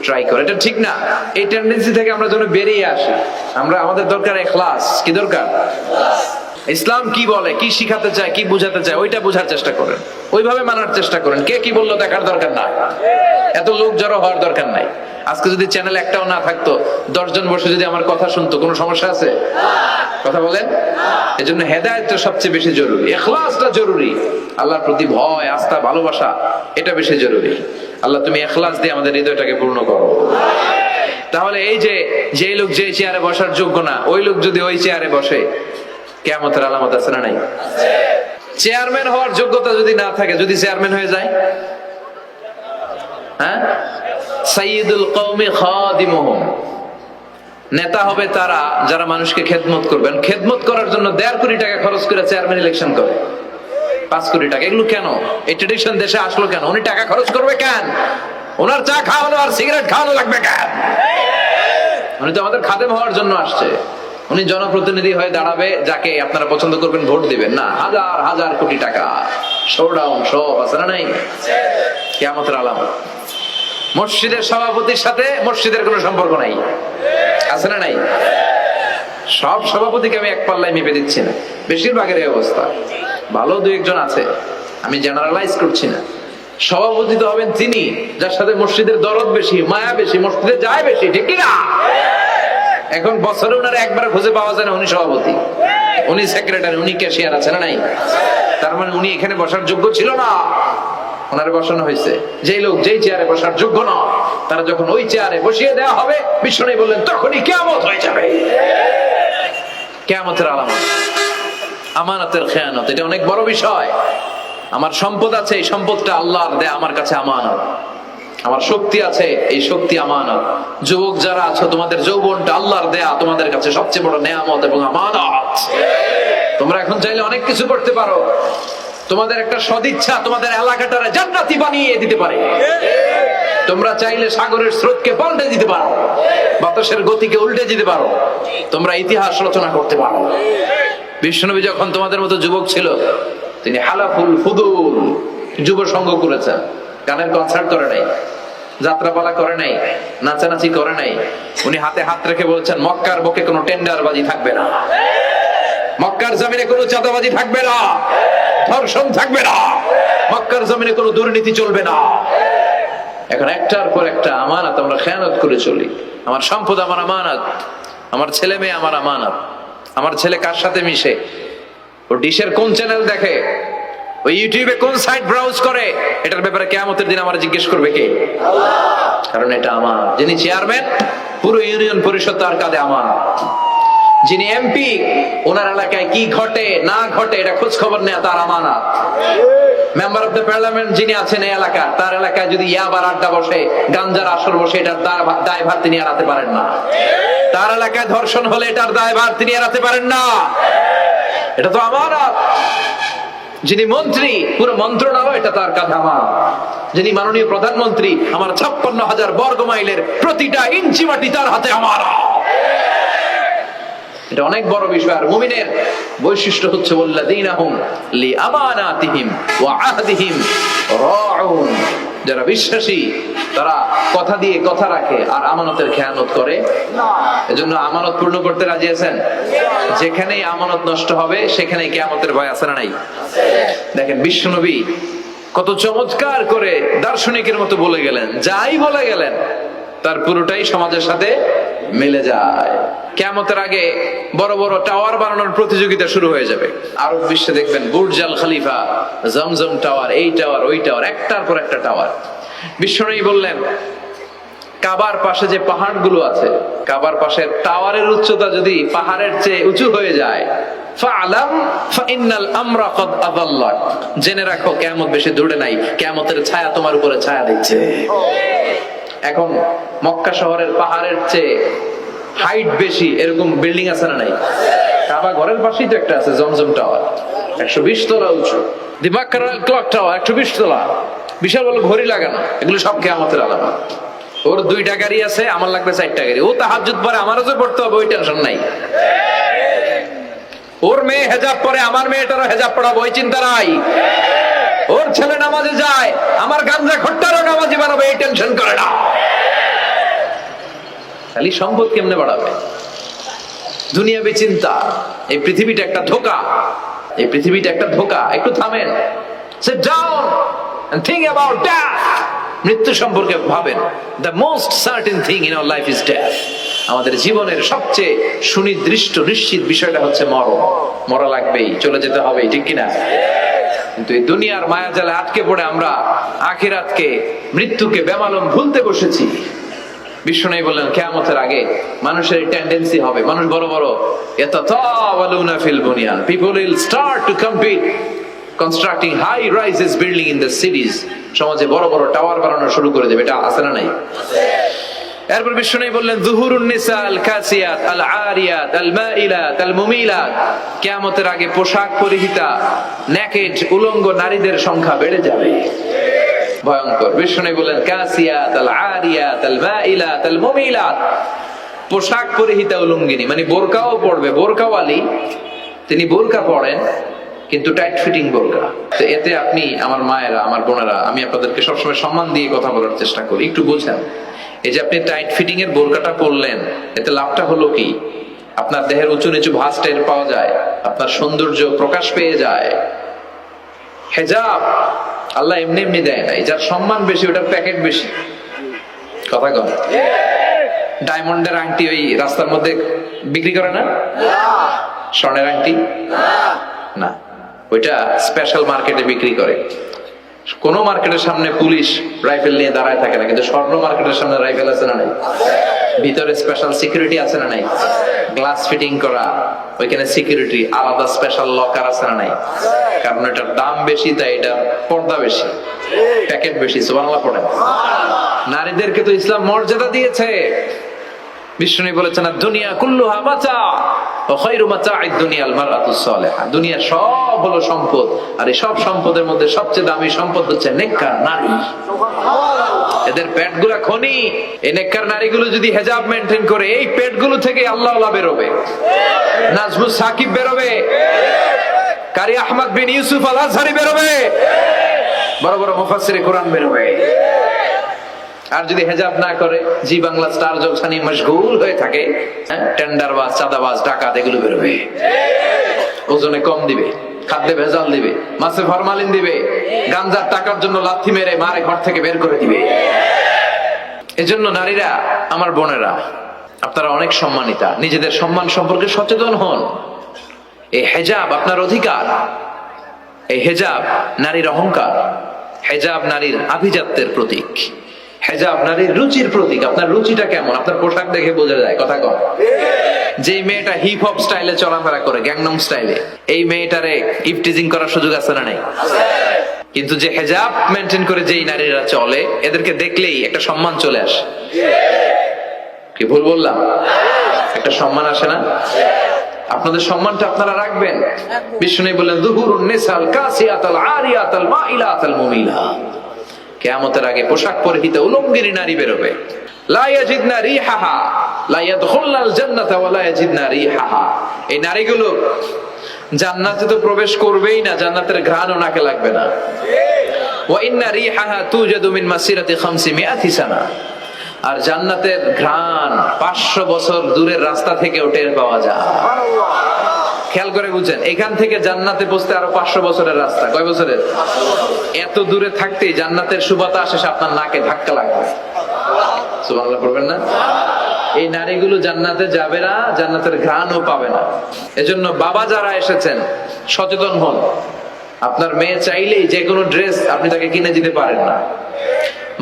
ট্রাই করে, এটা ঠিক না। এই টেন্ডেন্সি থেকে আমরা যেন বেরিয়ে আসি। আমরা, আমাদের দরকার ইখলাস। কি দরকার? ইসলাম কি বলে, কি শিখাতে চায়, কি বুঝাতে চায়, ওইটা বোঝার চেষ্টা করেন, ওইভাবে মানার চেষ্টা করেন। কে কি বললো দেখার দরকার না, এত লোক জড়ো হওয়ার দরকার নাই। আজকে যদি চ্যানেল একটাও না থাকতো, 10 জন বসে যদি আমার কথা শুনতো, কোনো সমস্যা আছে? কথা বলেন। এজন্য হেদায়েতটা সবচেয়ে বেশি জরুরি, ইখলাসটা জরুরি, আল্লাহর প্রতি ভয়, আস্থা, ভালোবাসা, এটা বেশি জরুরি। আল্লাহ তুমি ইখলাস দিয়ে আমাদের হৃদয়টাকে পূর্ণ করো। তাহলে এই যে লোক যে চেয়ারে বসার যোগ্য না, ওই লোক যদি ওই চেয়ারে বসে, কিয়ামতের আলামত আছে না নাই? চেয়ারম্যান হওয়ার যোগ্যতা যদি না থাকে, যদি চেয়ারম্যান হয়ে যায়, হ্যাঁ, সাইয়্যিদুল কওমি খাদিমুহুম, নেতা হবে তারা যারা মানুষকে খেদমত করবেন। খেদমত করার জন্য 1.5 কোটি টাকা খরচ করে চেয়ারম্যান ইলেকশন করে, 5 কোটি টাকা। এগুলো কেন? এই ট্রেডিশন দেশে আসলো কেন? উনি টাকা খরচ করবে কেন? ওনার চা খাওয়ানো আর সিগারেট খাওয়ানো লাগবে কেন? উনি তো আমাদের খাদেম হওয়ার জন্য আসছে। উনি জনপ্রতিনিধি হয়ে দাঁড়াবে, যাকে আপনারা পছন্দ করবেন ভোট দিবেন না। হাজার হাজার কোটি টাকা, শোডাউন, সব আছে না নাই? কিয়ামতের আলামত। মসজিদের সভাপতির সাথে মসজিদের কোনো সম্পর্ক নাই, আছে না নাই? সব সভাপতিকে আমি এক পাল্লায় মেপে দিচ্ছি না, বেশিরভাগের এই অবস্থা। ভালো 2-1 আছে, আমি জেনারেলাইজ করছি না। সভাপতি তো হবেন তিনি যার সাথে মসজিদের দরদ বেশি, মায়া বেশি, মসজিদে যায় বেশি, ঠিক কিনা? এখন বছরে ওনারা একবার খুঁজে পাওয়া যায় না, উনি সভাপতি, উনি সেক্রেটারি, উনি ক্যাশিয়ার, আছে না নাই? তার মানে উনি এখানে বসার যোগ্য ছিল না, ওনারে বসানো হয়েছে। যেই লোক যেই চেয়ারে বসার যোগ্য না, তারা যখন ওই চেয়ারে বসিয়ে দেওয়া হবে, বিষ্ণু বললেন তখনই কিয়ামত হয়ে যাবে। কিয়ামতের আলামত আমানতের খেয়ানত, এটা অনেক বড় বিষয়। আমার সম্পদ আছে, এই সম্পদটা আল্লাহর দেয়া, আমার কাছে আমানত। আমার শক্তি আছে, এই শক্তি আমানত। যুবক যারা আছো, তোমাদের যৌবনটা আল্লাহর দেয়া, তোমাদের কাছে সবচেয়ে বড় নেয়ামত এবং আমানত। তোমরা এখন চাইলে অনেক কিছু করতে পারো। তোমাদের একটা সদিচ্ছা তোমাদের এলাকাটারে জান্নাতি বানিয়ে দিতে পারে। তোমরা চাইলে সাগরের স্রোতকে পাল্টে দিতে পারো, বাতাসের গতিকে উল্টে দিতে পারো, তোমরা ইতিহাস রচনা করতে পারো। বিশ্বনবী যখন তোমাদের মতো যুবক ছিল, তিনি হালাফুল ফুদুল যুব সংঘ করেছেন, গানের কনসার্ট করে নাই, যাত্রাপালা করে নাই, নাচানাচি করে নাই। উনি হাতে হাত রেখে বলছেন মক্কার বুকে কোনো টেন্ডারবাজি থাকবে না, মক্কার জমিনে কোনো চাঁদাবাজি থাকবে না, ধর্ষণ থাকবে না, মক্কার জমিনে কোনো দুর্নীতি চলবে না। এখন একটার পর একটা আমানত আমরা খেয়ানত করে চলি। আমার সম্পদ আমার আমানত, আমার ছেলে মেয়ে আমার আমানত। আমার ছেলে কার সাথে মিশে, ও ডিশের কোন চ্যানেল দেখে, ওই ইউটিউবে কোন সাইট ব্রাউজ করে, এটার ব্যাপারে কিয়ামতের দিন আমার জিজ্ঞেস করবে কে? কারণ এটা আমার। যিনি চেয়ারম্যান, পুরো ইউনিয়ন পরিষদ তার কাঁধে আমার। যিনি এমপি, ওনার এলাকায় কি ঘটে না ঘটে এটা খোঁজ খবর নেওয়া তার আমানত। মেম্বার অফ দ্য পার্লামেন্ট যিনি আছেন এই এলাকা, তার এলাকায় যদি ইয়াবার আড্ডা বসে, গাঞ্জার আসর বসে, এটার দায়ভার তিনি এড়াতে পারেন না। তার এলাকায় ধর্ষণ হলে এটার দায়ভার তিনি এড়াতে পারেন না। এটা তো আমানত। যিনি মন্ত্রী, পুরো মন্ত্রণালয় এটা তার কাঁধে আমার। যিনি মাননীয় প্রধানমন্ত্রী, আমার 56,000 বর্গ মাইলের প্রতিটা ইঞ্চি মাটি তার হাতে আমার। এটা অনেক বড় বিষয়। আর মুমিনের বৈশিষ্ট্য হচ্ছে ওয়াল্লাযীনা হুম লিআমানাতিহিম ওয়া আহদিহিম রাউন। যারা বিশ্বাসী তারা কথা দিয়ে কথা রাখে আর আমানতের খেয়ানত করে না। এজন্য আমানত পূর্ণ করতে রাজি আছেন? যেখানেই আমানত নষ্ট হবে সেখানেই কিয়ামতের ভয় আছে না নাই? দেখেন বিশ্বনবী কত চমৎকার করে দার্শনিকের মতো বলে গেলেন, যাই বলে গেলেন তার পুরোটাই সমাজের সাথে মিলে যায়। কিয়ামতের আগে বড় বড় টাওয়ার বানানোর প্রতিযোগিতা শুরু হয়ে যাবে। আরব বিশ্বে দেখবেন বুর্জ আল খলিফা, জমজম টাওয়ার, এই টাওয়ার ওই টাওয়ার, একটার পর একটা টাওয়ার। বিশ্বনবী বললেন কাবার পাশে যে পাহাড়গুলো আছে, কাবার পাশের টাওয়ারের উচ্চতা যদি পাহাড়ের চেয়ে উঁচু হয়ে যায়, ফাআলাম ফাইন্নাল আমরা কদ আযাল্লাক, জেনে রাখো কিয়ামত বেশি দূরে নাই, কিয়ামতের ছায়া তোমার উপরে ছায়া দিচ্ছে। এখন মক্কা শহরের পাহাড়ের চেয়ে হাইট বেশি এরকম বিল্ডিং আছে না নাই? কাবা ঘরের পাশেই তো একটা আছে জমজম টাওয়ার, 120 তলা উঁচু। দি মক্কা রয়্যাল ক্লক টাওয়ার 120 তলা, বিশাল বড় ঘড়ি লাগানো। এগুলো সব কিয়ামতের আলামত। ওর 2টা গাড়ি আছে, আমার লাগবে 4টা গাড়ি। ও তাহাজ্জুদ পরে, আমারও যে পড়তে হবে, ওই টেনশন নাই। ওর মেয়ে হেজাব পরে, আমার মেয়েটারও হেজাব পড়াবো, ওই চিন্তা নাই। ওর ছেলে নামাজে যায়, আমার গাঞ্জা খট্টারও নামাজি বানাবো, এই টেনশন করে না। খালি সম্পদ কেমনে বাড়াবে, দুনিয়াবি চিন্তা। এই পৃথিবীটা একটা ধোঁকা, এই পৃথিবীটা একটা ধোঁকা। একটু থামেন, sit down and think about death. মৃত্যু সম্পর্কে ভাবেন। The most certain thing in our life is death. আমাদের জীবনের সবচেয়ে সুনির্দিষ্ট নিশ্চিত বিষয়টা হচ্ছে মরণ। মরা লাগবেই, চলে যেতে হবে, ঠিক কিনা? কিন্তু এই দুনিয়ার মায়াজালে আটকে পড়ে আমরা আখিরাতকে, মৃত্যুকে বেমালুম ভুলতে বসেছি। বিশ্বনবী বললেন কিয়ামতের আগে মানুষের টেন্ডেন্সি হবে, মানুষ বড় বড় ইয়াতাতাওয়ালুনা ফিল বুনিয়ান, people will start to compete constructing high rises building in the cities. সমাজে বড় বড় টাওয়ার বানানো শুরু করে দেবে। এটা আছে না নাই? এরপর বিশ্বনবী বললেন যুহুরুন নিসা আল কাসিয়াত আল আরিয়াত আল মাইলাত আল মুমিলাত। কিয়ামতের আগে পোশাক পরিহিতা নেকেড উলঙ্গ নারীদের সংখ্যা বেড়ে যাবে, ভয়ঙ্কর। বিশ্বনবী বললেন কাসিয়াত আল আরিয়াত আল মাইলাত আল মুমিলাত। পোশাক পরিহিতা উলঙ্গিনী মানে বোরকাও পড়বে, বোরকাওয়ালি। তিনি বোরকা পড়েন কিন্তু টাইট ফিটিং বোরকা। তো এতে আপনি, আমার মায়েরা, আমার বোনেরা, আমি আপনাদেরকে সবসময় সম্মান দিয়ে কথা বলার চেষ্টা করি, একটু বোঝেন। এই যে আপনি টাইট ফিটিং এর বোরকাটা পরলেন, এতে লাভটা হলো কি? আপনার দেহের উঁচু নিচু ভাঁজ টের পাওয়া যায়, আপনার সৌন্দর্য প্রকাশ পেয়ে যায়। হেজাব আল্লাহ এমনি এমনি দেয় নাই, যার সম্মান বেশি ওটার প্যাকেট বেশি। কথা কন। ডায়মন্ডের আংটি ওই রাস্তার মধ্যে বিক্রি করে না? স্বর্ণের আংটি না, ওইটা স্পেশাল মার্কেটে বিক্রি করে। কোন মার্কেটের সামনে পুলিশ রাইফেল নিয়ে দাঁড়ায় থাকে না, কিন্তু স্বর্ণ মার্কেটের সামনে রাইফেল আছে না নাই? ভিতরে স্পেশাল সিকিউরিটি আছে না নাই? গ্লাস ফিটিং করা, ওইখানে সিকিউরিটি আলাদা, স্পেশাল লকার আছে না নাই? কারণ এটার দাম বেশি, তাই এটা পর্দা বেশি, প্যাকেট বেশি। সুবহানাল্লাহ পড়েন। নারীদেরকে তো ইসলাম মর্যাদা দিয়েছে। বিষ্ণু বলেছেন দুনিয়া কুল্লুহা মাতা ওয়া খায়রু মাতা'আদ দুনিয়াল মারআতুস সালিহা। দুনিয়া সব হলো সম্পদ, আর এই সব সম্পদের মধ্যে সবচেয়ে দামি সম্পদ হচ্ছে নেককার নারী। এদের পেটগুলা খনি। এই নেককার নারীগুলো যদি হিজাব মেইনটেইন করে, এই পেটগুলো থেকে আল্লাহ বের হবে। নাজমুস সাকিব বেরোবে, কারি আহমদ বিন ইউসুফ আল আজহারি বেরোবে, বড় বড় মুফাসসিরে কোরআন বেরোবে। আর যদি হেজাব না করে, জি বাংলা স্টার জলসা নিয়ে মশগুল হয়ে থাকে, টেন্ডারবাজ, চাঁদাবাজ, ডাকাত, এগুলো বেরোবে। ওজনে কম দিবে, খাদ্যে ভেজাল দিবে, মাছে ফরমালিন দিবে, গাঞ্জার টাকার জন্য লাথি মেরে মারে ঘর থেকে বের করে দিবে। এজন্য নারীরা, আমার বোনেরা, আপনারা অনেক সম্মানিতা, নিজেদের সম্মান সম্পর্কে সচেতন হন। এই হেজাব আপনার অধিকার, এই হেজাব নারীর অহংকার, হেজাব নারীর আভিজাত্যের প্রতীক, হেজাব নারীর রুচির প্রতীক। আপনার রুচিটা কেমন আপনার পোশাক দেখে বোঝা যায়। কথা কম, যে মেয়েটা হিপ হপ স্টাইলে চলাফেরা করে, গ্যাংনম স্টাইলে, এই মেয়েটারে ইফটিজিং করার সুযোগ আছে না নাই? কিন্তু যে হেজাব মেনটেন করে যেই নারীরা চলে, এদেরকে দেখলেই একটা সম্মান চলে আসে। কি ভুল বললাম? একটা সম্মান আসে না? আপনাদের সম্মানটা আপনারা রাখবেন। বিষ্ণু বললেন, যুহুরুন নিসাল কাসিয়াতাল আরিয়াতাল মাইলাতাল মুমিলা। কিয়ামতের আগে পোশাক পরিহিত উলঙ্গিনী নারী বেরোবে। লা ইয়াজিদনা রিহাহা লা ইয়াদখুলনাল জান্নাতা ওয়া লা ইয়াজিদনা রিহাহা। এই নারীগুলো জান্নাতে তো প্রবেশ করবেই না, জান্নাতের ঘ্রাণও নাকে লাগবে না। ওয়া ইন্না রিহাহা তুজাদু মিন মাসিরাতি 500 সানা। আর জান্নাতের ঘ্রাণ 500 বছর দূরের রাস্তা থেকে টের পাওয়া যায়। খেয়াল করে বুঝেন, এখান থেকে জান্নাতে পৌঁছতে আরো 500 বছরের রাস্তা। কয় বছরের? এত দূরে থাকতেই জান্নাতের সুবাতাস এসে আপনার নাকে ধাক্কা লাগবে। সুবহানাল্লাহ পড়বেন না? এই নারীগুলো জান্নাতে যাবে না, জান্নাতের ঘ্রাণও পাবে না। এজন্য বাবা যারা এসেছেন, সচেতন হন। আপনার মেয়ে চাইলেই যে কোনো ড্রেস আপনি তাকে কিনে দিতে পারেন না।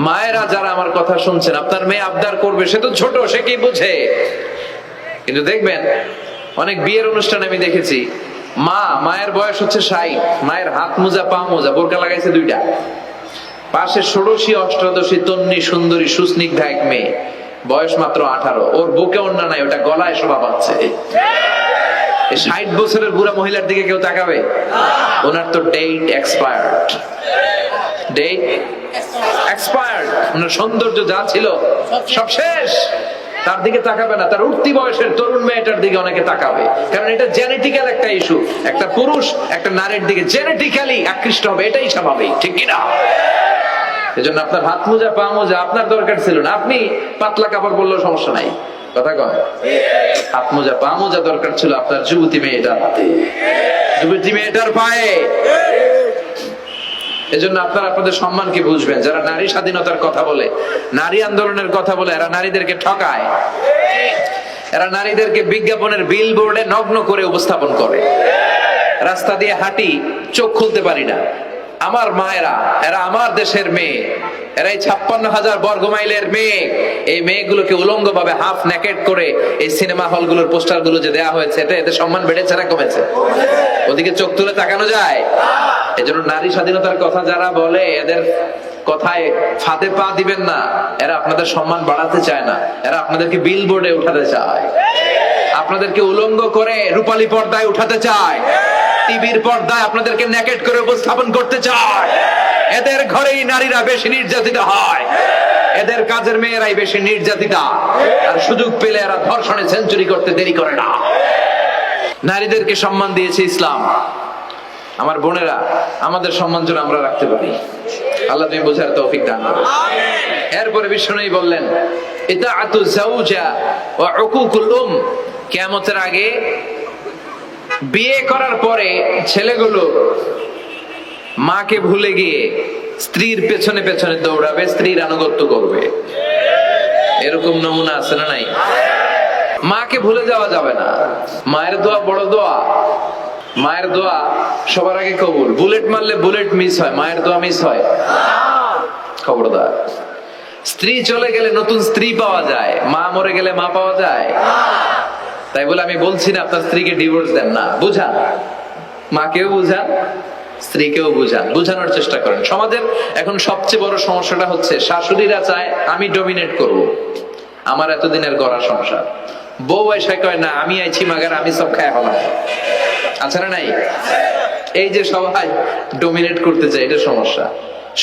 মায়েরা যারা আমার কথা শুনছেন, আপনার মেয়ে আবদার করবে, সে তো ছোট, সে কি বুঝে? কিন্তু দেখবেন অনেক বিয়ের অনুষ্ঠানে আমি দেখেছি, মায়ের বয়স হচ্ছে 60, মায়ের হাত মোজা, পা মোজা, বোরকা লাগাইছে 2টা, পাশে ষোড়শী, অষ্টাদশী, তন্নি, সুন্দরী, সুস্নিগ্ধা এক মেয়ে, বয়স মাত্র 18, ওর বুকে ওড়না নাই, ওটা গলায় শোভা পাচ্ছে। 60 বছরের বুড়া মহিলার দিকে কেউ তাকাবে? ওনার তো ডেট এক্সপায়ার্ড, ডেট এক্সপায়ার্ড। ওনার সৌন্দর্য যা ছিল সব শেষ। তার দিকে তাকাবে না, তার উঠতি বয়সের তরুণ মেয়েটার দিকে অনেকে তাকাবে, কারণ এটা জেনেটিক্যাল একটা ইস্যু। একটা পুরুষ একটা নারীর দিকে জেনেটিক্যালি আকৃষ্ট হবে, এটাই স্বাভাবিক, ঠিক কিনা? এজন্য আপনার হাত মোজা, পা মোজা আপনার দরকার ছিল না, আপনি পাতলা কাপড় পরলেও সমস্যা নাই। কথা কয়, হাত মোজা, পা মোজা দরকার ছিল আপনার যুবতী মেয়েটার হাতে, যুবতী মেয়েটার পায়ে। এজন্য আপনারা আপনাদের সম্মানকে বুঝবেন। যারা নারী স্বাধীনতার কথা বলে, নারী আন্দোলনের কথা বলে, এরা নারীদেরকে ঠকায়। এরা নারীদেরকে বিজ্ঞাপনের বিল বোর্ডে নগ্ন করে উপস্থাপন করে। রাস্তা দিয়ে হাঁটি, চোখ খুলতে পারি না। আমার মায়েরা, এরা আমার দেশের মেয়ে, এরাই 56,000 বর্গমাইলের মেয়ে। এই মেয়েগুলোকে উলঙ্গ ভাবে হাফ নেকেড করে এই সিনেমা হলগুলোর পোস্টার গুলো যে দেওয়া হয়েছে, এটা এদের সম্মান বেড়েছে না কমেছে? ওদিকে চোখ তুলে তাকানো যায়? এজন্য নারী স্বাধীনতার কথা যারা বলে, এদের কথায় ফাঁদে পা দিবেন না। এরা আপনাদের সম্মান বাড়াতে চায় না, এরা আপনাদেরকে বিল বোর্ডে উঠাতে চায়, আপনাদেরকে উলঙ্গ করে রূপালী পর্দায় উঠাতে চায়, টিভির পর্দায় আপনাদেরকে নেকেড করে উপস্থাপন করতে চায়। এদের ঘরেই নারীরা বেশি নির্যাতিত হয়, এদের কাজের মেয়েরাই বেশি নির্যাতিতা। আর সুযোগ পেলে এরা ধর্ষণে সেঞ্চুরি করতে দেরি করে না। নারীদেরকে সম্মান দিয়েছে ইসলাম। আমার বোনেরা, আমাদের সম্মান যেন আমরা রাখতে পারি। আল্লাহ তুমি বোঝার তৌফিক দান করো। এরপরে বিষ্ণু বললেন, ইতাআতু যাওজা ওয়া উকুকুল উম। কিয়ামতের আগে বিয়ে করার পরে ছেলেগুলো মাকে ভুলে গিয়ে স্ত্রীর পেছনে পেছনে দৌড়াবে, স্ত্রীর আনুগত্য করবে। এরকম নমুনা আছে না নাই? মাকে ভুলে যাওয়া যাবে না। মায়ের দোয়া বড় দোয়া। মায়ের দোয়া সবার আগে কবুল। বুলেট মারলে বুলেট মিস হয়, মায়ের দোয়া মিস হয়? খবরদার। স্ত্রী চলে গেলে নতুন স্ত্রী পাওয়া যায়, মা মরে গেলে মা পাওয়া যায়? তাই বলে আমি বলছি না আপনার স্ত্রীকে ডিভোর্স দেন না, বুঝান, মাকেও বুঝান, স্ত্রীকেও বুঝান, বুঝানোর চেষ্টা করেন। সমাজের এখন সবচেয়ে বড় সমস্যাটা হচ্ছে শাশুড়িরা চায় আমি ডমিনেট করব, আমার এতদিনের গড়া সংসার। বউ এসে কয় না, আমি আইছি মাগার, আমি সব খায় হলাম। আচ্ছা না নাই? এই যে সবাই ডমিনেট করতে চায়, এটা সমস্যা।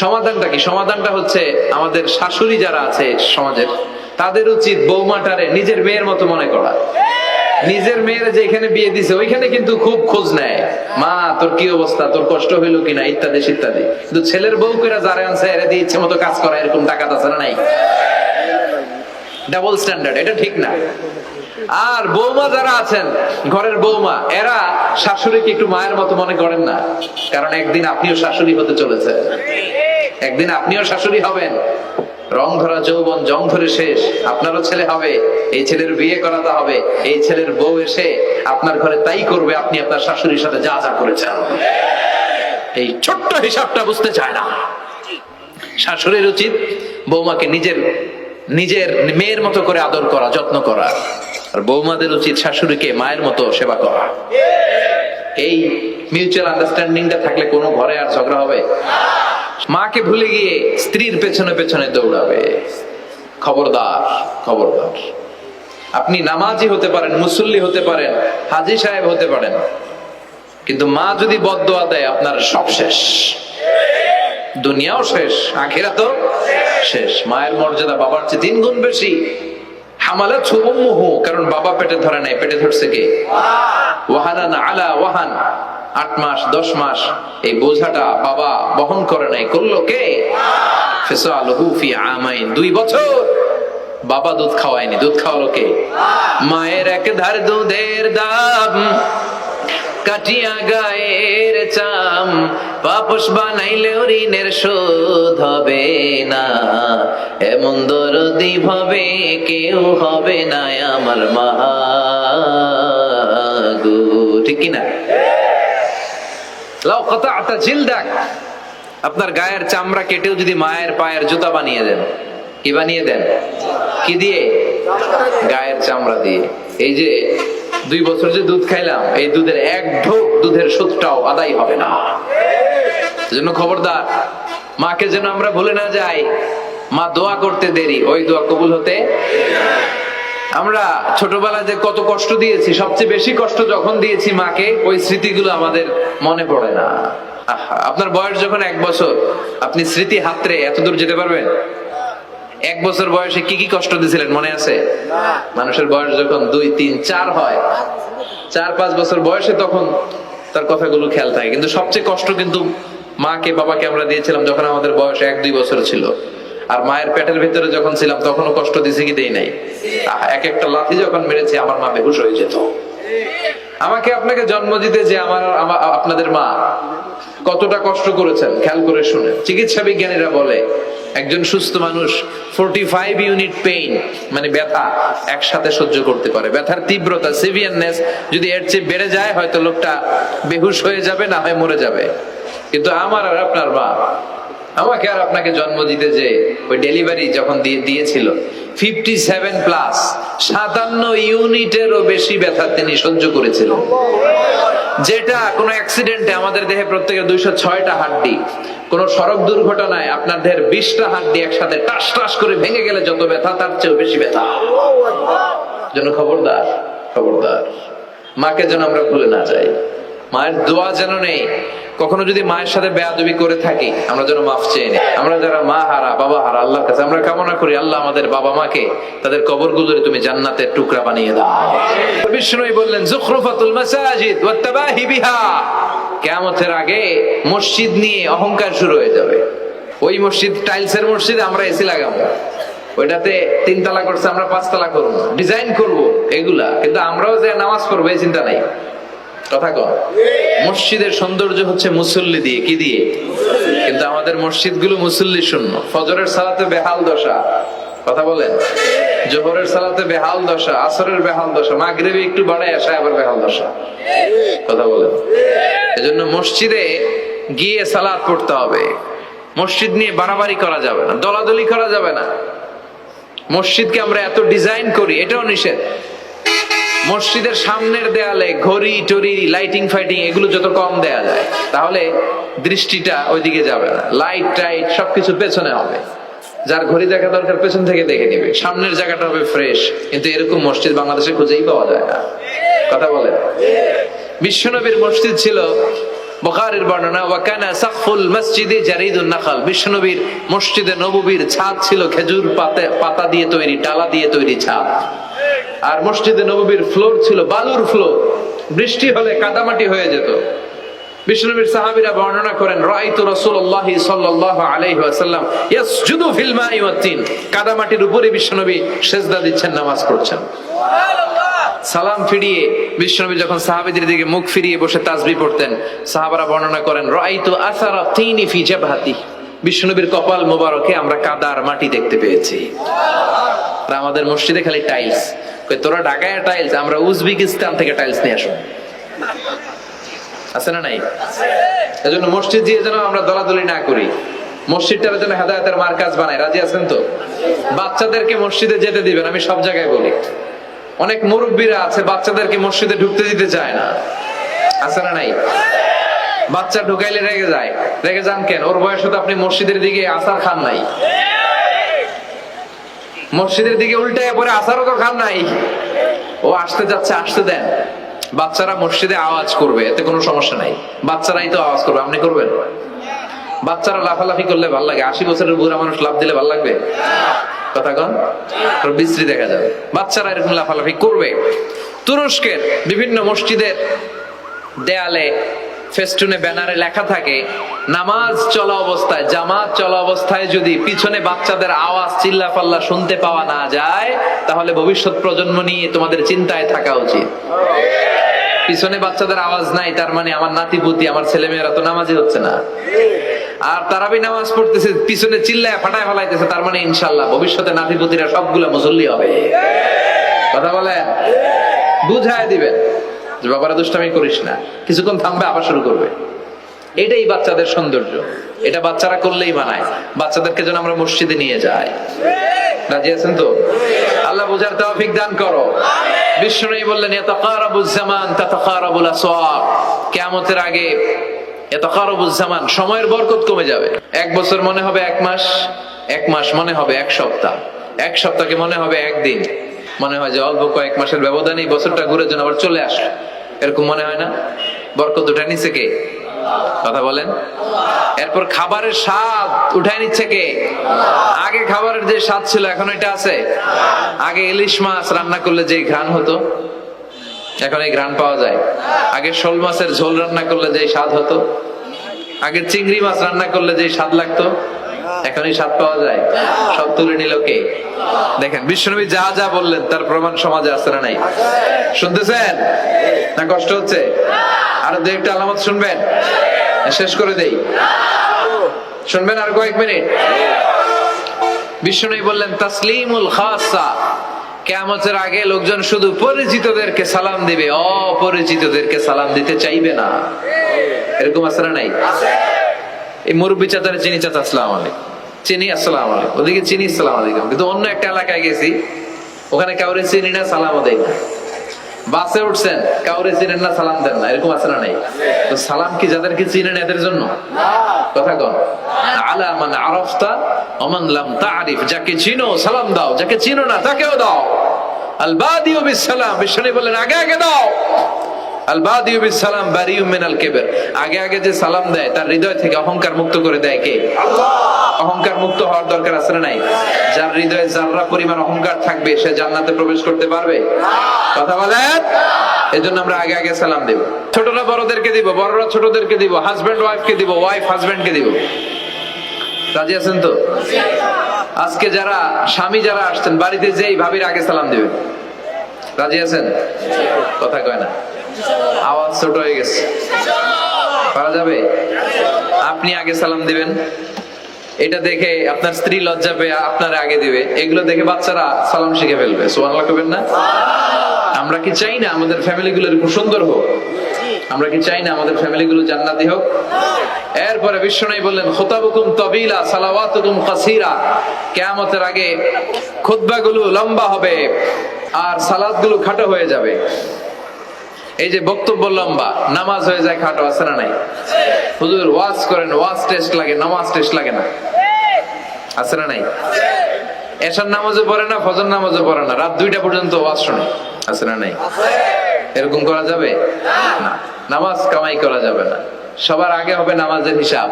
সমাধানটা কি? সমাধানটা হচ্ছে আমাদের শাশুড়ি যারা আছে সমাজের, তাদের উচিত বৌমাটারে নিজের মেয়ের মতো মনে করা। নিজের মেয়ের যেখানে বিয়ে দিছে ওইখানে কিন্তু খুব খোঁজ নেয়, মা তোর কি অবস্থা, তোর কষ্ট হইলো কিনা, ইত্যাদি ইত্যাদি। কিন্তু ছেলের বউ করে যারা আনছে এরা দিয়ে ইচ্ছে মতো কাজ করা, এরকম টাকা আছে না নাই? ডাবল স্ট্যান্ডার্ড, এটা ঠিক না। আর বৌমা যারা আছেন, ঘরের বৌমা, এরা শাশুড়িকে একটু মায়ের মতো মনে করেন না, কারণ একদিন আপনিও শাশুড়ি হতে চলেছে, একদিন আপনিও শাশুড়ি হবেন। রং ধরা যৌবন জং ধরে শেষ, আপনারও ছেলে হবে, এই ছেলের বিয়ে করাতে হবে, এই ছেলের বউ এসে আপনার ঘরে তাই করবে আপনি আপনার শাশুড়ির সাথে যা যা করেছেন। এই ছোট্ট হিসাবটা বুঝতে চায় না। শাশুড়ির উচিত বৌমাকে নিজের নিজের মেয়ের মতো করে আদর করা, যত্ন করা, আর বৌমাদের উচিত শাশুড়িকে মায়ের মতো সেবা করা। এই মিউচুয়াল আন্ডারস্ট্যান্ডিংটা থাকলে কোনো ঘরে আর ঝগড়া হবে? মাকে ভুলে গিয়ে স্ত্রীর পেছনে পেছনে দৌড়াবে, খবরদার, খবরদার। আপনি নামাজি হতে পারেন, মুসল্লি হতে পারেন, হাজী সাহেব হতে পারেন, কিন্তু মা যদি বদদোয়া দেয় আপনার সব শেষ, দুনিয়াও শেষ, আখিরাতও শেষ। মায়ের মর্যাদা বাবার চেয়ে 3 গুণ বেশি। হামালাতহু উম্মুহু, কারণ বাবা পেটে ধরে নাই, পেটে ধরছে কে? ওয়াহানান আলা ওয়াহান, 8 মাস 10 মাস এই বোঝাটা বাবা বহন করে নাই, করলো কে? ফিসালুহু ফি আমাইন, 2 বছর বাবা দুধ খাওয়ায়নি, দুধ খাওয়ালো কে? মায়ের এক ধার দুধের দাম কাটিয়া গায়ের চাম, পাপস বানাইলেও ঋণের শোধ হবে না, এমন দরদি ভাবে কেউ হবে না আমার মা গো, ঠিক কিনা? লাউ কাতা'তা জিলদাক, আপনার গায়ের চামড়া কেটেও যদি মায়ের পায়ের জুতা বানিয়ে দেন, কি বানিয়ে দেন? কি দিয়ে? গায়ের চামড়া দিয়ে। এই যে 2 বছর যে দুধ খাইলাম, এই দুধের 1 ঢোক দুধের সুদটাও আদায় হবে না। এজন্য খবরদার, মাকে যেন আমরা ভুলে না যাই। মা দোয়া করতে দেরি, ওই দোয়া কবুল হতে। আমরা ছোটবেলায় যে কত কষ্ট দিয়েছি, সবচেয়ে বেশি কষ্ট যখন দিয়েছি মাকে, ওই স্মৃতিগুলো আমাদের মনে পড়ে না। আপনার বয়স যখন 1 বছর, আপনি স্মৃতি হাতড়ে এত দূর যেতে পারবেন? 1 বছর বয়সে কি কি কষ্ট দিয়েছিলেন মনে আছে? মানুষের বয়স যখন 2, 3, 4 হয়, 4-5 বছর বয়সে, তখন তার কথাগুলো খেয়াল থাকে। কিন্তু সবচেয়ে কষ্ট কিন্তু মাকে বাবাকে আমরা দিয়েছিলাম যখন আমাদের বয়স 1-2 বছর ছিল। আর মায়ের পেটের ভিতরে যখন ছিলাম তখনও কষ্ট দিয়েছি কি দেই নাই? এক একটা লাথি যখন মেরেছি আমার মা বেহুশ হয়ে যেত। আমাকে আপনাকে জন্ম দিতে যে আপনাদের মা কতটা কষ্ট করেছেন খেয়াল করে শুনে। চিকিৎসা বিজ্ঞানীরা বলে একজন সুস্থ মানুষ 45 ইউনিট পেইন, মানে ব্যথা, একসাথে সহ্য করতে পারে। ব্যথার তীব্রতা, সিভিয়ারনেস যদি এর চেয়ে বেড়ে যায়, হয়তো লোকটা বেহুশ হয়ে যাবে, না হয় মরে যাবে। কিন্তু আমার আর আপনার মা আমাকে আর আপনাকে জন্ম দিতে যে ওই ডেলিভারি যখন দিয়েছিল, 57 প্লাস 57 ইউনিটেরও বেশি ব্যথা তিনি সহ্য করেছিলেন। যেটা কোনো অ্যাক্সিডেন্টে আমাদের দেহে প্রত্যেকের 206টা হাড্ডি, কোন সড়ক দুর্ঘটনায় আপনার দেহের 20টা হাড্ডি একসাথে টাস টাস করে ভেঙে গেলে যত ব্যথা, তার চেয়েও বেশি ব্যথা। জন্য খবরদার, খবরদার, মাকে যেন আমরা ভুলে না যাই। মায়ের দোয়া যেন নেই। কখনো যদি মায়ের সাথে বেয়াদবি করে থাকি, আমরা যেন মাফ চেয়ে নিই। আমরা যারা মা হারা, বাবা হারা, আল্লাহর কাছে আমরা কামনা করি, আল্লাহ আমাদের বাবা মাকে, তাদের কবরগুলোরে তুমি জান্নাতের টুকরা বানিয়ে দাও। বিষ্ণু বললেন যুখরুফাতুল মাসাজিদ ওয়াত তাবাহি বিহা, কিয়ামতের আগে মসজিদ নিয়ে অহংকার শুরু হয়ে যাবে। ওই মসজিদ, টাইলসের মসজিদ, আমরা এসি লাগাবো, ওইটাতে 3 তলা করছে, আমরা 5 তলা করবো, ডিজাইন করবো এগুলা, কিন্তু আমরাও যে নামাজ পড়বো এই চিন্তা নাই। কথা কন, মসজিদের সৌন্দর্য হচ্ছে মুসল্লি দিয়ে, কি দিয়ে? কিন্তু আমাদের মসজিদ গুলো মুসল্লি শূন্য। ফজরের সালাতে বেহাল দশা, কথা বলেন, জোহরের সালাতে বেহাল দশা, আসরের বেহাল দশা, মাগরিবে একটু বাড়ায় আসা আবার বেহাল দশা, কথা বলেন। এজন্য মসজিদে গিয়ে সালাত পড়তে হবে। মসজিদ নিয়ে বাড়াবাড়ি করা যাবে না, দলাদলি করা যাবে না। মসজিদকে আমরা এত ডিজাইন করি, এটাও নিষেধ। মসজিদের সামনের দেয়ালে ঘড়ি টড়ি, লাইটিং ফাইটিং, এগুলো যত কম দেয়া যায়, তাহলে দৃষ্টিটা ওইদিকে যাবে না। লাইট টাইট সবকিছু পেছনে হবে, যার ঘড়ি দেখা দরকার পেছন থেকে দেখে নিবে, সামনের জায়গাটা হবে ফ্রেশ। কিন্তু এরকম মসজিদ বাংলাদেশে খুঁজেই পাওয়া যায় না, কথা বলেন। বিশ্বনবীর মসজিদ ছিল, বুখারীর বর্ণনা, ওয়া কানা সাকফুল মসজিদে জারিদুন নাখাল, বিশ্বনবীর মসজিদে নববীর ছাদ ছিল খেজুর পাতা দিয়ে তৈরি, ডালা দিয়ে তৈরি ছাদ। আর মসজিদে নববীর ফ্লোর ছিল বালুর ফ্লোর, বৃষ্টি হলে কাদামাটি হয়ে যেত। বিশ্বনবীর সাহাবীরা বর্ণনা করেন, রাআইতু রাসূলুল্লাহ সাল্লাল্লাহু আলাইহি ওয়াসাল্লাম ইয়াসজুদু ফিল মাই ওয়াত তিন, কাদামাটির উপরে বিশ্বনবী সিজদা দিচ্ছেন, নামাজ পড়ছেন। সালাম ফিরিয়ে বিশ্বনবী যখন সাহাবীদের দিকে মুখ ফিরিয়ে বসে তাসবিহ পড়তেন, সাহাবারা বর্ণনা করেন, রাআইতু আসারা তিনি ফি জাবহাতি, বিশ্বনবীর কপাল মোবারকে আমরা কাদার মাটি দেখতে পেয়েছি। আর আমাদের মসজিদে খালি টাইলস, কই তোরা ঢাকায় টাইলস, আমরা উজবেকিস্তান থেকে টাইলস নিয়ে আসো। আছে না নাই? এজন্য মসজিদ দিয়ে যেন আমরা দলাদলি না করি, মসজিদটার জন্য হেদায়েতের মার্কাজ বানাই। রাজি আছেন তো? বাচ্চাদেরকে মসজিদে যেতে দিবেন, আমি সব জায়গায় বলি। অনেক মুরব্বীরা আছে বাচ্চাদেরকে মসজিদে ঢুকতে দিতে চায় না, আছে না নাই? বাচ্চা ঢুকাইলে রেগে যায়। রেগে যান কেন? ওর বয়সে তো আপনি মসজিদের দিকে আসার খান নাই, মসজিদের দিকে উল্টায় পরে আসারও তো খান নাই। ও আসতে যাচ্ছে, আসতে দেন। বাচ্চারা মসজিদে আওয়াজ করবে, এতে কোনো সমস্যা নাই, বাচ্চারাই তো আওয়াজ করবে, আপনি করবেন? বাচ্চারা লাফালাফি করলে ভাল লাগে, 80 বছরের বুড়া মানুষ লাফ দিলে ভাল লাগবে? কথা কন, বিশ্রী দেখা যাবে। বাচ্চারা এরকম লাফালাফি করবে। তুরস্কের বিভিন্ন মসজিদের দেয়ালে ফেস্টুনে ব্যানারে লেখা থাকে, নামাজ চলা অবস্থায়, জামাত চলা অবস্থায় যদি পিছনে বাচ্চাদের আওয়াজ চিল্লাপাল্লা শুনতে পাওয়া না যায়, তাহলে ভবিষ্যৎ প্রজন্ম নিয়ে তোমাদের চিন্তায় থাকা উচিত। পিছনে বাচ্চাদের আওয়াজ নাই, তার মানে আমার নাতিপুতি, আমার ছেলেমেয়েরা তো নামাজি হচ্ছে না। আর তারাবি নামাজ পড়তেছে, পিছনে চিল্লায় ফাটায় ফেলাইতেছে, তার মানে ইনশাল্লাহ ভবিষ্যতে নাতিপুতিরা সবগুলা মুসল্লি হবে। কথা বলেন, বুঝায় দিবেন যে বাবারা দুষ্টামি করিস না, কিছুক্ষণ থামবে আবার শুরু করবে। এটাই বাচ্চাদের সৌন্দর্য, এটা বাচ্চারা করলেই মানায়। বাচ্চাদেরকে যেন আমরা মসজিদে নিয়ে যাই। রাজি আছেন তো? আল্লাহ বুঝার তৌফিক দান করো। বিশ্বনবী বললেন, ইয়াতাকারাবুজ জামান তাতাকারাবুল আসওয়াক, কিয়ামতের আগে ইয়াতাকারাবুজ জামান, সময়ের বরকত কমে যাবে। 1 বছর মনে হবে 1 মাস, 1 মাস মনে হবে 1 সপ্তাহ, 1 সপ্তাহকে মনে হবে 1 দিন। মনে হয় যে অল্প কয়েক মাসের ব্যবধানেই বছরটা ঘুরে যেন আবার চলে আসলো, এরকম মনে হয় না? বরকত উঠায় নিচ্ছে কে? কথা বলেন। এরপর খাবারের স্বাদ উঠায় নিচ্ছে কে? আগে খাবারের যে স্বাদ ছিল এখন এটা আছে? আগে ইলিশ মাছ রান্না করলে যে ঘ্রাণ হতো, এখন এই ঘ্রাণ পাওয়া যায়? আগে শোল মাছের ঝোল রান্না করলে যে স্বাদ হতো, আগে চিংড়ি মাছ রান্না করলে যে স্বাদ লাগতো, এখন এই স্বাদ পাওয়া যায়? সব তুলে নিল কে? দেখেন বিশ্বনবী যা যা বললেন তার প্রমাণ সমাজে আছে না নাই? শুনতেছেন না? কষ্ট হচ্ছে? আরো 2-1টা আলামত শুনবেন? শেষ করে দেই, শুনবেন আর কয়েক মিনিট? বিশ্বনবী বললেন, তাসলিমুল খাসা, কিয়ামতের আগে লোকজন শুধু পরিচিতদেরকে সালাম দিবে, অপরিচিতদেরকে সালাম দিতে চাইবে না। এরকম আছে না নাই? এই মুরব্বী চাচারে চিনি, চাচা আসসালামু আলাইকুম, চিনি আসসালামু আলাইকুম, ওদিকে চিনি আসসালামু আলাইকুম। কিন্তু অন্য একটা এলাকায় গেছি, ওখানে কাউরে চিনি না, সালামও দেয় না। বাসে উঠছেন, কাউরে চিনেন না, সালাম দেন না, এরকম আছে না নাই? তো সালাম কি যাদেরকে চিনেন এদের জন্য? কথা কন। আলা মান আরাফতা ওয়া মান লাম তা'রিফ, যাকে চিনো সালাম দাও, যাকে চিনো না তাকেও দাও। আল বাদিউ বিস সালাম, বিশ্বনবী বলেন আগে আগে দাও। আল বাদিউ বিস সালাম বারিউম মিনাল কিবর, আগে আগে যে সালাম দেয় তার হৃদয় থেকে অহংকার মুক্ত করে দেয় কে? আল্লাহ। অহংকার মুক্ত হওয়ার দরকার আছে না নাই? যার হৃদয়ে যাররা পরিমাণ অহংকার থাকবে সে জান্নাতে প্রবেশ করতে পারবে? কথা বলেন। এজন্য আমরা আগে আগে সালাম দেব। ছোটরা বড়দেরকে দিব, বড়রা ছোটদেরকে দিব, হাজবেন্ড ওয়াইফকে দিব, ওয়াইফ হাজবেন্ডকে দিব। রাজি আছেন তো? আজকে যারা স্বামী যারা আসছেন, বাড়িতে যেই ভাবির আগে সালাম দিবেন। রাজি আছেন? কথা কয় না, আওয়াজ ছোট হয়ে গেছে, পারা যাবে? আপনি আগে সালাম দিবেন, এটা দেখে আপনার স্ত্রী লজ্জা পেয়ে আপনার আগে দিবে, এগুলো দেখে বাচ্চারা সালাম শিখে ফেলবে। সুবহানাল্লাহ কইবেন না? আমরা কি চাই না আমাদের ফ্যামিলি গুলো এরকম সুন্দর হোক? আমরা কি চাই না আমাদের ফ্যামিলি গুলো জান্নাতি হোক? এরপরে বিশ্বনবী বললেন, খুতাবুকুম তাবিলা সালাওয়াতুকুম কাসীরা, কিয়ামতের আগে খুতবাগুলো লম্বা হবে আর সালাতগুলো খাটো হয়ে যাবে। এই যে বক্তব্য লম্বা, নামাজ হয়ে যায় খাটো, আছে না নাই? হুজুর ওয়াজ করেন, ওয়াজ টেস্ট লাগে, নামাজ টেস্ট লাগে না, আছে না নাই? এশার নামাজও পড়ে না, ফজর নামাজও পড়ে না, রাত 2টা পর্যন্ত ওয়াজ শুনে, আছে না নাই? এরকম করা যাবে না। নামাজ কামাই করা যাবে না। সবার আগে হবে নামাজের হিসাব।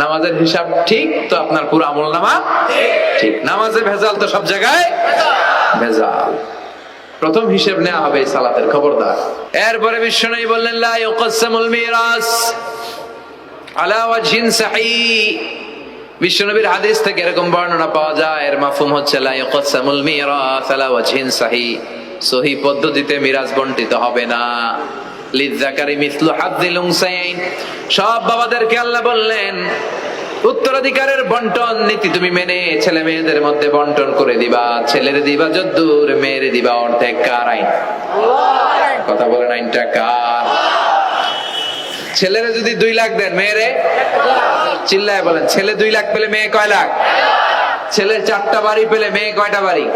নামাজের হিসাব ঠিক তো আপনার পুরো আমলনামা ঠিক। নামাজে ভেজাল তো সব জায়গায় ভেজাল। প্রথম হিসেব নেওয়া হবে সালাতের, খবরদার। এরপরে বিশ্বনবী বললেন লা ইউকাসসামুল মিরাস আলা ওয়াজহিন সহিহ। বিশ্বনবীর হাদিস থেকে এরকম বর্ণনা পাওয়া যায়, এর মাফহুম হচ্ছে লা ইউকাসসামুল মিরাস আলা ওয়াজহিন সহিহ, সহিহ পদ্ধতিতে মিরাজ বণ্টিত হবে না। লিযযাকারি মিসলু হাযযিল উনসায়াইন, সব বাবাদেরকে আল্লাহ বললেন উত্তরাধিকারের বন্টন নীতি তুমি মেনে ছেলে মেয়েদের মধ্যে বন্টন করে দিবা। ছেলের দিবা যদ্দূর, মেয়ের দিবা অর্ধেক। কার আইন? কথা বলেন, আইনটা কার? ছেলেরা যদি 2 লাখ দেন, মেয়েরে চিল্লায় বলেন, ছেলে 2 লাখ পেলে মেয়ে কয় লাখ? ছেলে 4টা বাড়ি পেলে মেয়ে কয়টা বাড়ি?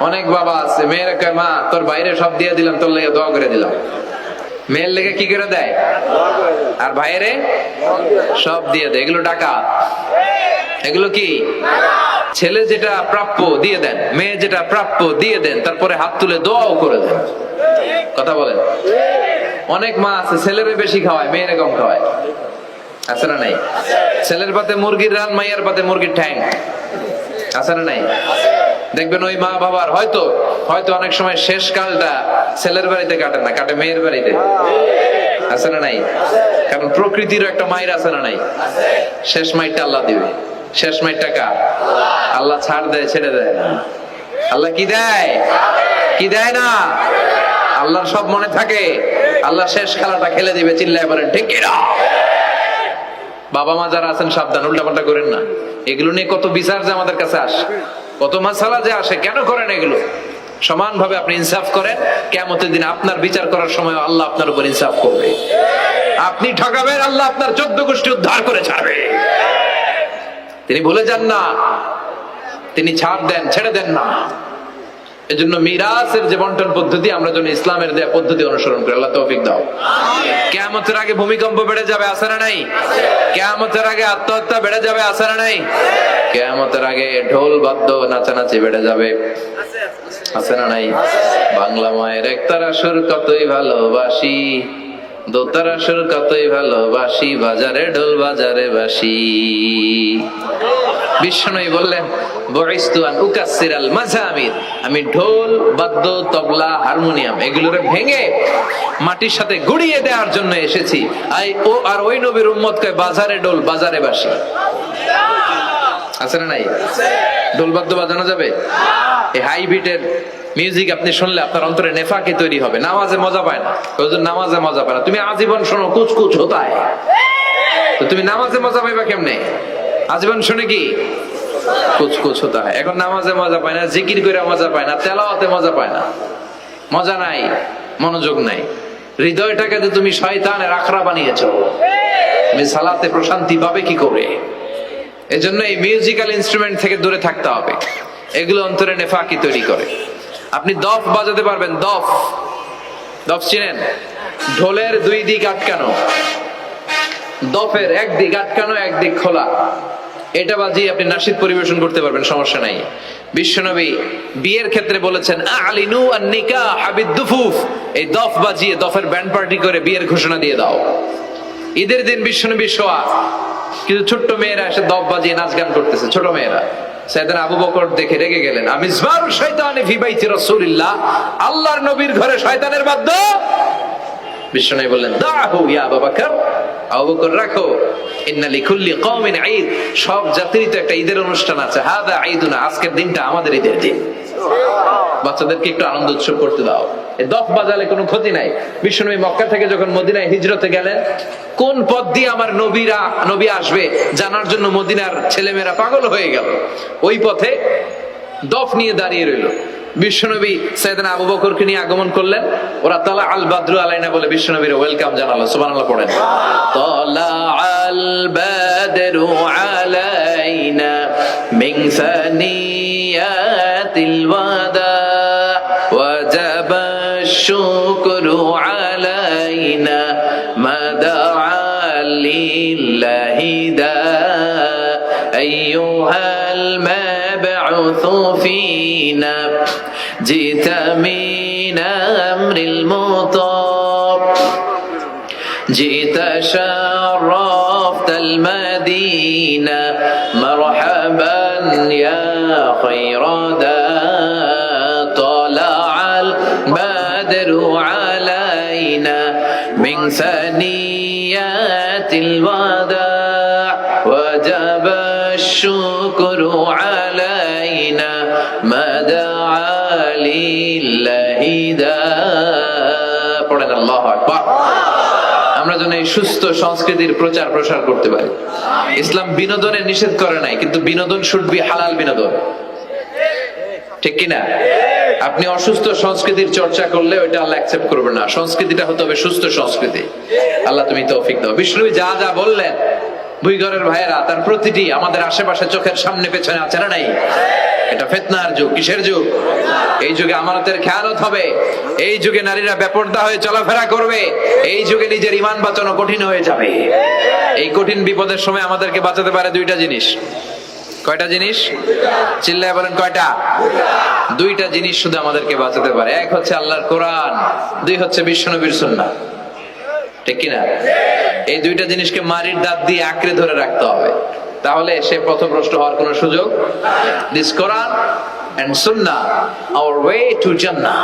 অনেক বাবা আছে মেয়েরা কয় মা তোর বাইরে সব দিয়ে দিলাম, তোর লেগে দোয়া করে দিলাম। মেয়ের লেগে কি করে দেয়? আর ভাইরে সব দিয়ে দেয়। এগুলো ডাকাত, এগুলো কি? ছেলে যেটা প্রাপ্য দিয়ে দেন, মেয়ে যেটা প্রাপ্য দিয়ে দেন, তারপরে হাত তুলে দোয়াও করে দেন। কথা বলেন। অনেক মা আছে ছেলেরে বেশি খাওয়ায়, মেয়েরে কম খাওয়ায়, আছে না নাই? ছেলের পাতে মুরগির রান, মাইয়ার পাতে মুরগির ঠ্যাং, আছে না নাই? দেখবেন ওই মা বাবার হয়তো অনেক সময় শেষ কালটা ছেলের বাড়িতে কাটে না, কাটে মেয়ের বাড়িতে, আছে না নাই? কারণ প্রকৃতির একটা মায়ের আছে না নাই? শেষ মাইরটা আল্লাহ দিবে। শেষ মাইরটা কার? আল্লাহ ছাড় দেয়, ছেড়ে দেয় না। আল্লাহ কি দেয়? কি দেয় না? আল্লাহর সব মনে থাকে। আল্লাহ শেষ খেলাটা খেলে দিবে। চিল্লায় বলেন ঠিক কিনা? বাবা মা যারা আছেন সাবধান, উল্টাপাল্টা করেন না। এগুলো নিয়ে কত বিচার যে আমাদের কাছে আসে, কত মাসালা যে আসে। কেন করেন এগুলো? সমানভাবে আপনি ইনসাফ করেন, কিয়ামতের দিন আপনার বিচার করার সময় আল্লাহ আপনার উপর ইনসাফ করবে। আপনি ঠকাবেন, আল্লাহ আপনার 14 গোষ্ঠী উদ্ধার করে ছাড়বে। তিনি ভুলে যান না, তিনি ছাড় দেন, ছেড়ে দেন না। এজন্য মিরাসের যে বন্টন পদ্ধতি, আমরা যেন ইসলামের দেয়া পদ্ধতি অনুসরণ করি। আল্লাহ তৌফিক দাও। কিয়ামতের আগে ভূমিকম্প বেড়ে যাবে, আছে না নাই? কিয়ামতের আগে আত্মহত্যা বেড়ে যাবে, আছে না নাই? কিয়ামতের আগে ঢোল বাদ্য নাচানাচি বেড়ে যাবে, আছে না নাই? বাংলা মায়ের একতারা সুর কতই ভালোবাসি, দোতারা সুর কতই ভালোবাসি, বাজারে ঢোল বাজারে বাসি। বিশ্বনবী বললেন বুইসতু আন উকাসসিরাল মাযামির, আমি ঢোল বাদ্য তবলা হারমোনিয়াম এগুলোরে ভেঙে মাটির সাথে গুড়িয়ে দেওয়ার জন্য এসেছি। আর ওই নবীর উম্মত কয় বাজারে ঢোল বাজারে বাসি, আছে না নাই? ঢোল বাদ্য বাজানো যাবে? এই হাই বিটের মিউজিক আপনি শুনলে আপনার অন্তরে নেফাকি তৈরি হবে। নামাজে মজা পায় না, হুজুর নামাজে মজা পায় না। তুমি আজীবন শোনো কুচকুচ হোতায়, তো তুমি নামাজে মজা পাইবা কেমনে? আজীবন শুনে কি কুচকুচ হতে হয়। এখন নামাজে মজা পায় না, জিকির করে মজা পায় না, তেলাওয়াতে মজা পায় না, মজা নাই, মনোযোগ নাই। হৃদয়টাকে তো তুমি শয়তানের আখড়া বানিয়েছো, তুমি সালাতে প্রশান্তি পাবে কি করে? এজন্য এই মিউজিক্যাল ইনস্ট্রুমেন্ট থেকে দূরে থাকতে হবে। এগুলো অন্তরে নেফাকি তৈরি করে। আপনি দফ বাজাতে পারবেন? দফ চিনেন? ঢোলের 2 দিক আটকানো, দফের একদিক আটকানো একদিক খোলা, এটা বাজিয়ে আপনি নাশিদ পরিবেশন করতে পারবেন, সমস্যা নাই। বিশ্বনবী বিয়ের ক্ষেত্রে বলেছেন আলিনু আন নিকাহ বিদ্দুফুফ, এই দফ বাজিয়ে দফের ব্যান্ড পার্টি করে বিয়ের ঘোষণা দিয়ে দাও। ঈদের দিন বিশ্বনবী শোয়া, কিন্তু ছোট্ট মেয়েরা এসে দফ বাজিয়ে নাচ গান করতেছে, ছোট মেয়েরা। সাইয়েদনা আবু বকর দেখে রেগে গেলেন, আমিজমারু শাইতানি ফি বাইতি রাসূলিল্লাহ, আল্লাহর নবীর ঘরে শয়তানের বাদ্য। বিশ্বনবী বললেন দাহু ইয়া আবু বকর, আবু বকর রাখো, ইন্না লিকুল্লি কওমিন ঈদ, সব জাতিরই তো একটা ঈদের অনুষ্ঠান আছে। হাদা ঈদুনা, আজকের দিনটা আমাদের ঈদের দিন, বাচ্চাদেরকে একটু আনন্দ উৎসব করতে দাও। এই দফ বাজালে কোনো ক্ষতি নাই। বিশ্বনবী মক্কা থেকে যখন মদিনায় হিজরতে গেলেন, কোন পথ দিয়ে আমার নবী আসবে জানার জন্য মদিনার ছেলেমেয়েরা পাগল হয়ে গেল। ওই পথে দফ নিয়ে দাঁড়িয়ে রইল। বিশ্বনবী সাইয়েদনা আবু বকরকে নিয়ে আগমন করলেন। ওরা তালা আল বাদরু আলাইনা বলে বিশ্বনবীর ওয়েলকাম জানালো। সুবহানাল্লাহ পড়েন। তালা আল বাদরু আলাইনা মিন সানিয়াতিল ওয়াদা ওয়াজাবা শুকরু আলাইনা মাদা লিল্লাহি দা আইয়ুহাল মাবউসু ফিনা جئت من أمر المطاب جئت شرفت المدينة مرحبا يا خير دا طلع البدر علينا من ثنيات الوداع وجب الشكر علينا ما دعا لله داع পড়েন আল্লাহু আকবার। আমরা যেন এই সুস্থ সংস্কৃতির প্রচার প্রসার করতে পারি। ইসলাম বিনোদনের নিষেধ করে নাই, কিন্তু বিনোদন শুড বি হালাল বিনোদন, ঠিক কিনা? আপনি অসুস্থ সংস্কৃতির চর্চা করলে ওইটা আল্লাহ অ্যাকসেপ্ট করবে না। সংস্কৃতিটা হতে হবে সুস্থ সংস্কৃতি। আল্লাহ তুমি তৌফিক দাও। বিষ্ণুবি যা যা বললেন, ভুইঘরের ভাইয়েরা, তার প্রতিটি আমাদের আশেপাশে চোখের সামনে পেছনে আছে না নাই? এটা ফিতনার যুগ। কিসের যুগ? এই যুগে আমানতের খেয়ানত হবে, এই যুগে নারীরা বেপরদা হয়ে চলাফেরা করবে, এই যুগে নিজের ঈমান বাঁচানো কঠিন হয়ে যাবে। এই কঠিন বিপদের সময় আমাদেরকে বাঁচাতে পারে দুইটা জিনিস। কয়টা জিনিস? চিল্লায় বলেন কয়টা? দুইটা জিনিস শুধু আমাদেরকে বাঁচাতে পারে। এক হচ্ছে আল্লাহর কোরআন, দুই হচ্ছে বিশ্বনবীর সুন্নাহ, ঠিক কিনা? এই দুইটা জিনিসকে মারির দাঁত দিয়ে আঁকড়ে ধরে রাখতে হবে, তাহলে সে পথভ্রষ্ট হওয়ার কোনো সুযোগ। This Quran and Sunnah, hour way to Jannah.